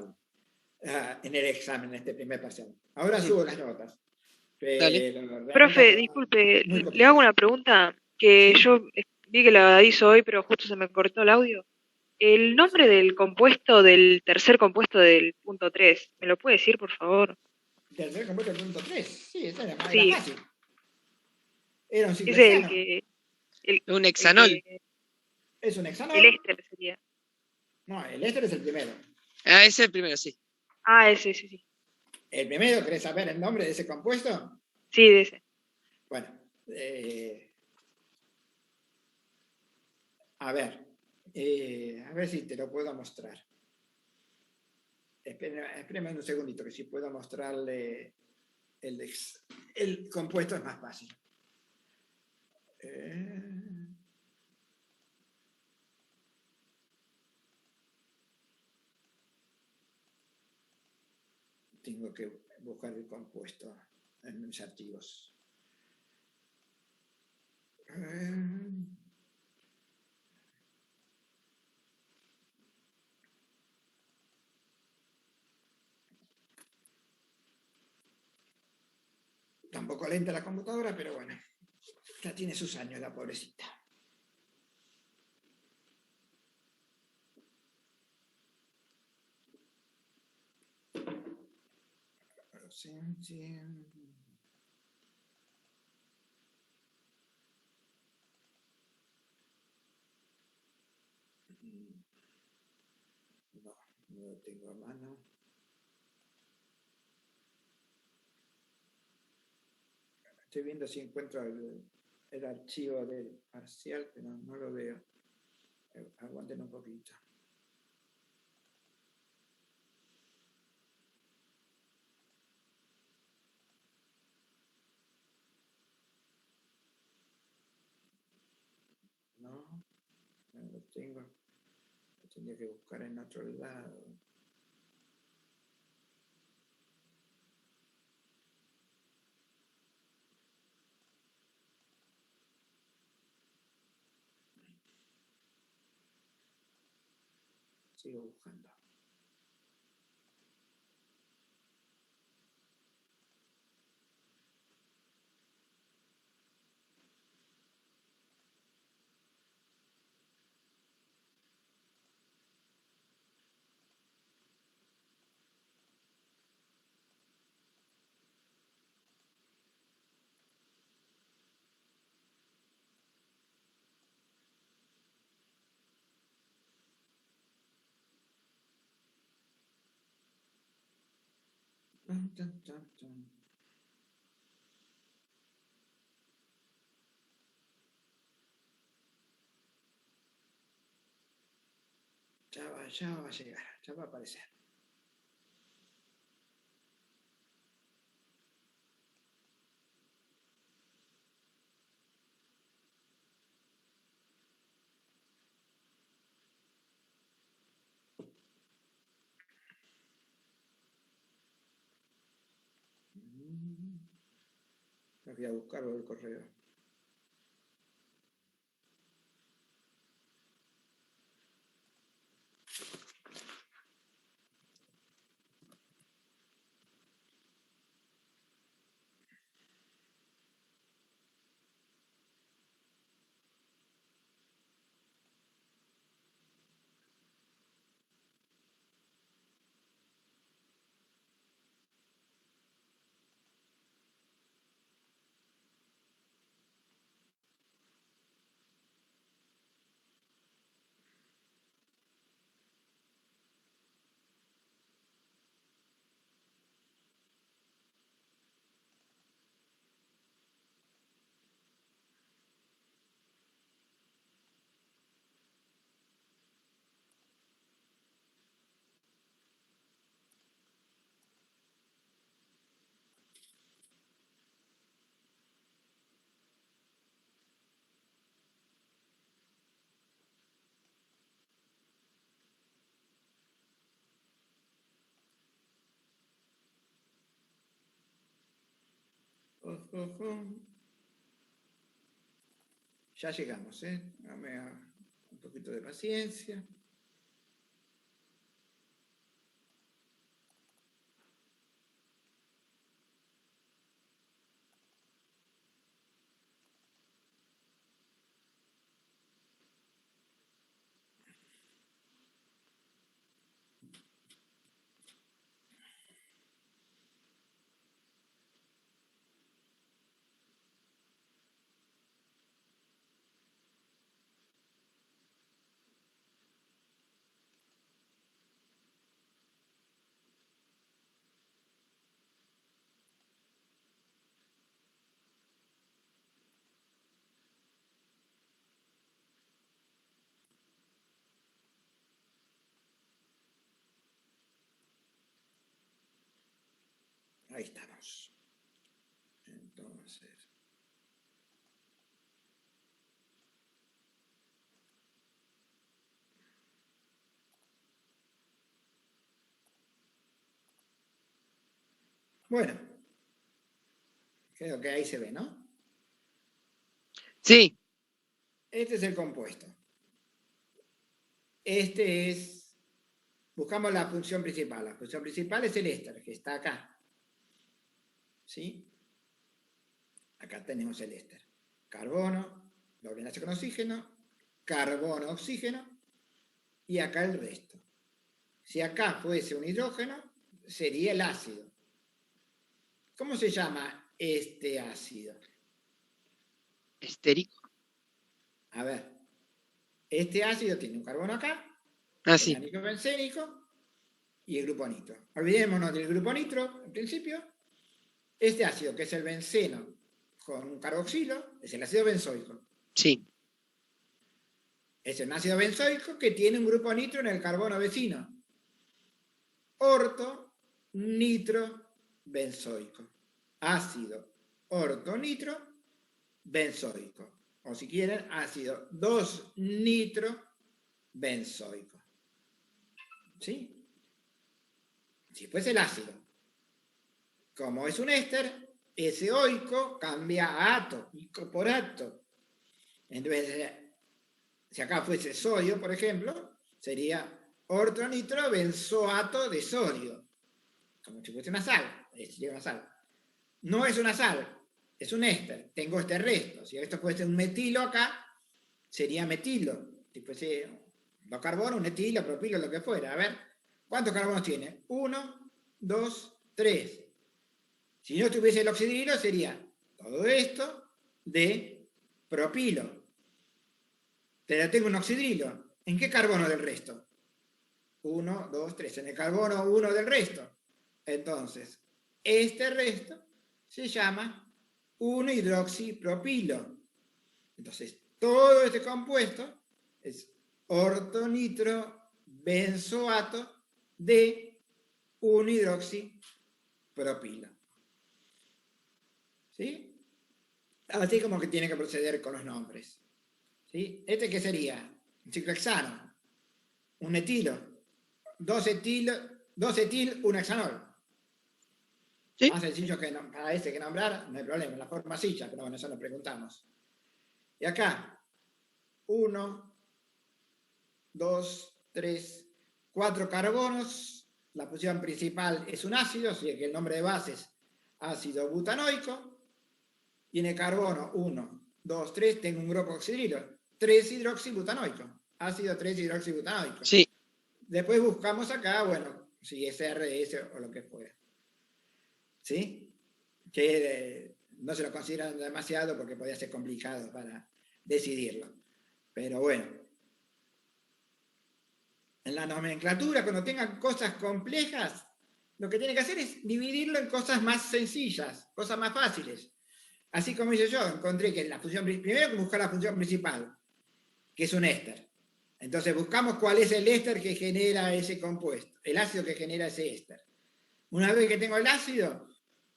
en el examen, en este primer parcial. Ahora subo las notas. Dale. Profe, disculpe, le hago una pregunta que Sí. yo vi que la hizo hoy, pero justo se me cortó el audio. El nombre del compuesto, del tercer compuesto del punto 3, ¿me lo puede decir, por favor? Tercer compuesto del punto 3. Sí, esa era Sí. fácil. Era un Es el ciclohexano. que... Un hexanol. Es un hexanol. El éster sería. No, el éster es el primero. Ah, ese es el primero, sí. Ah, ese, sí, sí. ¿El primero? ¿Querés saber el nombre de ese compuesto? Sí, de ese. Bueno, a ver si te lo puedo mostrar. Espérame un segundito, que si puedo mostrarle el compuesto es más fácil. Tengo que buscar el compuesto en mis archivos. Tampoco lenta la computadora, pero bueno, ya tiene sus años la pobrecita. No lo tengo a mano. Estoy viendo si encuentro el archivo del parcial, pero no lo veo. Aguanten un poquito. No lo tengo. Lo tendría que buscar en otro lado. Sigo buscando. Ya va a llegar, ya va a aparecer. Voy a buscarlo del correo. Ya llegamos, Dame un poquito de paciencia. Ahí estamos. Entonces, bueno, creo que ahí se ve, ¿no? Sí, Este es el compuesto. Buscamos la función principal. La función principal es el éster, que está acá. ¿Sí? Acá tenemos el éster. Carbono, doble enlace con oxígeno, carbono, oxígeno, y acá el resto. Si acá fuese un hidrógeno, sería el ácido. ¿Cómo se llama este ácido? estérico. A ver, este ácido tiene un carbono acá, Ah, el sí. anillo bencénico y el grupo nitro. Olvidémonos del grupo nitro, en principio. Este ácido, que es el benceno con un carboxilo, es el ácido benzoico. Sí. Es un ácido benzoico que tiene un grupo nitro en el carbono vecino. Orto, nitro, benzoico. Ácido ortonitro, benzoico. O si quieren, ácido 2-nitro, benzoico. ¿Sí? Si fuese el ácido. Como es un éster, ese oico cambia a ato, ico por ato. Entonces, si acá fuese sodio, por ejemplo, sería ortonitro benzoato de sodio. Como si fuese una sal. Sería una sal. No es una sal, es un éster. Tengo este resto. Si esto fuese un metilo acá, sería metilo. Si fuese dos carbonos, un etilo, propilo, lo que fuera. A ver, ¿cuántos carbonos tiene? 1, 2, 3. Si no tuviese el oxidrilo, sería todo esto de propilo. Pero tengo un oxidrilo. ¿En qué carbono del resto? 1, 2, 3. En el carbono 1 del resto. Entonces, este resto se llama 1-hidroxipropilo. Entonces, todo este compuesto es ortonitro-benzoato de 1-hidroxipropilo. ¿Sí? Así como que tiene que proceder con los nombres. ¿Sí? ¿Este qué sería? Un ciclohexano, un etilo, 2-etil, 1-hexanol. Sí. Más sencillo que para este que nombrar, no hay problema, la forma silla, pero bueno, eso lo preguntamos. Y acá, 1, 2, 3, 4 carbonos. La función principal es un ácido, así que el nombre de base es ácido butanoico. Y en el carbono 1, 2, 3, tengo un grupo oxidrilo, 3-hidroxibutanoico, ácido 3-hidroxibutanoico. Sí. Después buscamos acá, bueno, si es RS o lo que fuera. ¿Sí? Que no se lo consideran demasiado porque podía ser complicado para decidirlo. Pero bueno. En la nomenclatura, cuando tengan cosas complejas, lo que tiene que hacer es dividirlo en cosas más sencillas, cosas más fáciles. Así como hice yo, encontré que la función, primero que buscar la función principal, que es un éster. Entonces buscamos cuál es el éster que genera ese compuesto, el ácido que genera ese éster. Una vez que tengo el ácido,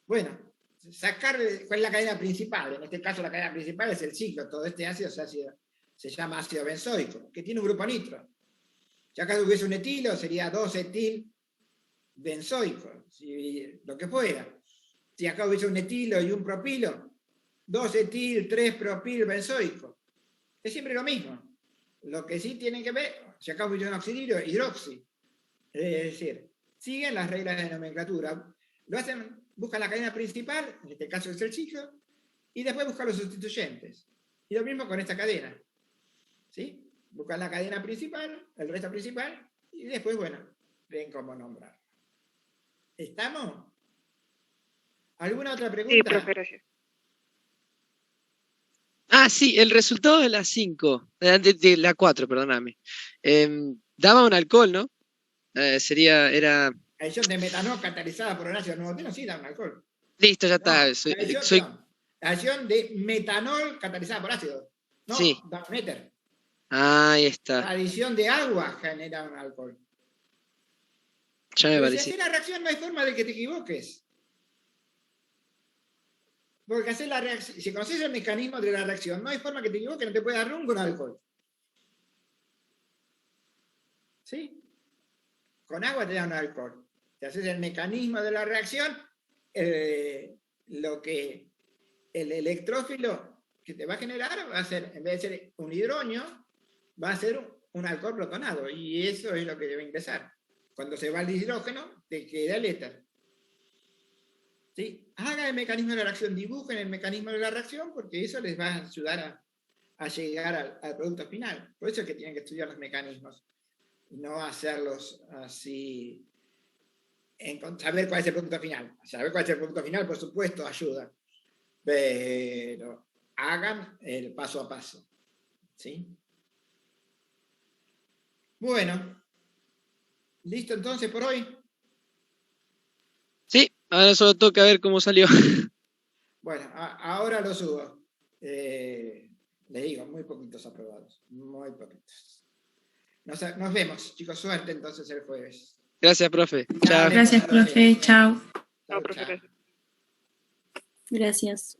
bueno, sacar cuál es la cadena principal. En este caso la cadena principal es el ciclo. Todo este ácido se llama ácido benzoico, que tiene un grupo nitro. Si acá hubiese un etilo, sería 2-etil benzoico, lo que fuera. Si acá hubiese un etilo y un propilo, 2 etil, 3 propil benzoico. Es siempre lo mismo. Lo que sí tienen que ver, si acá hubiese un oxidilo, hidroxi. Es decir, siguen las reglas de nomenclatura. Lo hacen, buscan la cadena principal, en este caso es el ciclo, y después buscan los sustituyentes. Y lo mismo con esta cadena. ¿Sí? Buscan la cadena principal, el resto principal, y después, bueno, ven cómo nombrar. ¿Estamos? ¿Alguna otra pregunta? Sí, profe, gracias. Ah, sí, el resultado de la 5, de la 4, perdóname. Daba un alcohol, ¿no? Era... Adición de metanol catalizada por el ácido nucleótico, sí, da un alcohol. Listo, ya está. No, adición de metanol catalizada por ácido. No, Sí. da un éter. Ahí La está. adición de agua genera un alcohol. Ya me Pero si parecía. haces la reacción no hay forma de que te equivoques. Porque hacer la reacción, si conoces el mecanismo de la reacción, no hay forma que te equivoques, no te puede dar nunca un alcohol. ¿Sí? Con agua te da un alcohol. Si haces el mecanismo de la reacción, lo que el electrófilo que te va a generar va a ser, en vez de ser un hidroño, va a ser un alcohol protonado. Y eso es lo que debe ingresar. Cuando se va el hidrógeno, te queda el éter. ¿Sí? Hagan el mecanismo de la reacción, dibujen el mecanismo de la reacción, porque eso les va a ayudar a llegar al producto final. Por eso es que tienen que estudiar los mecanismos. No hacerlos así, saber cuál es el producto final. Saber cuál es el producto final, por supuesto, ayuda. Pero hagan el paso a paso. ¿Sí? Bueno. ¿Listo entonces por hoy? Sí, ahora solo toca ver cómo salió. Bueno, ahora lo subo. Les digo, muy poquitos aprobados. Muy poquitos. Nos vemos, chicos. Suerte entonces el jueves. Gracias, profe. Chao. Dale, Gracias, profe. Chao. No, profe, gracias. Gracias.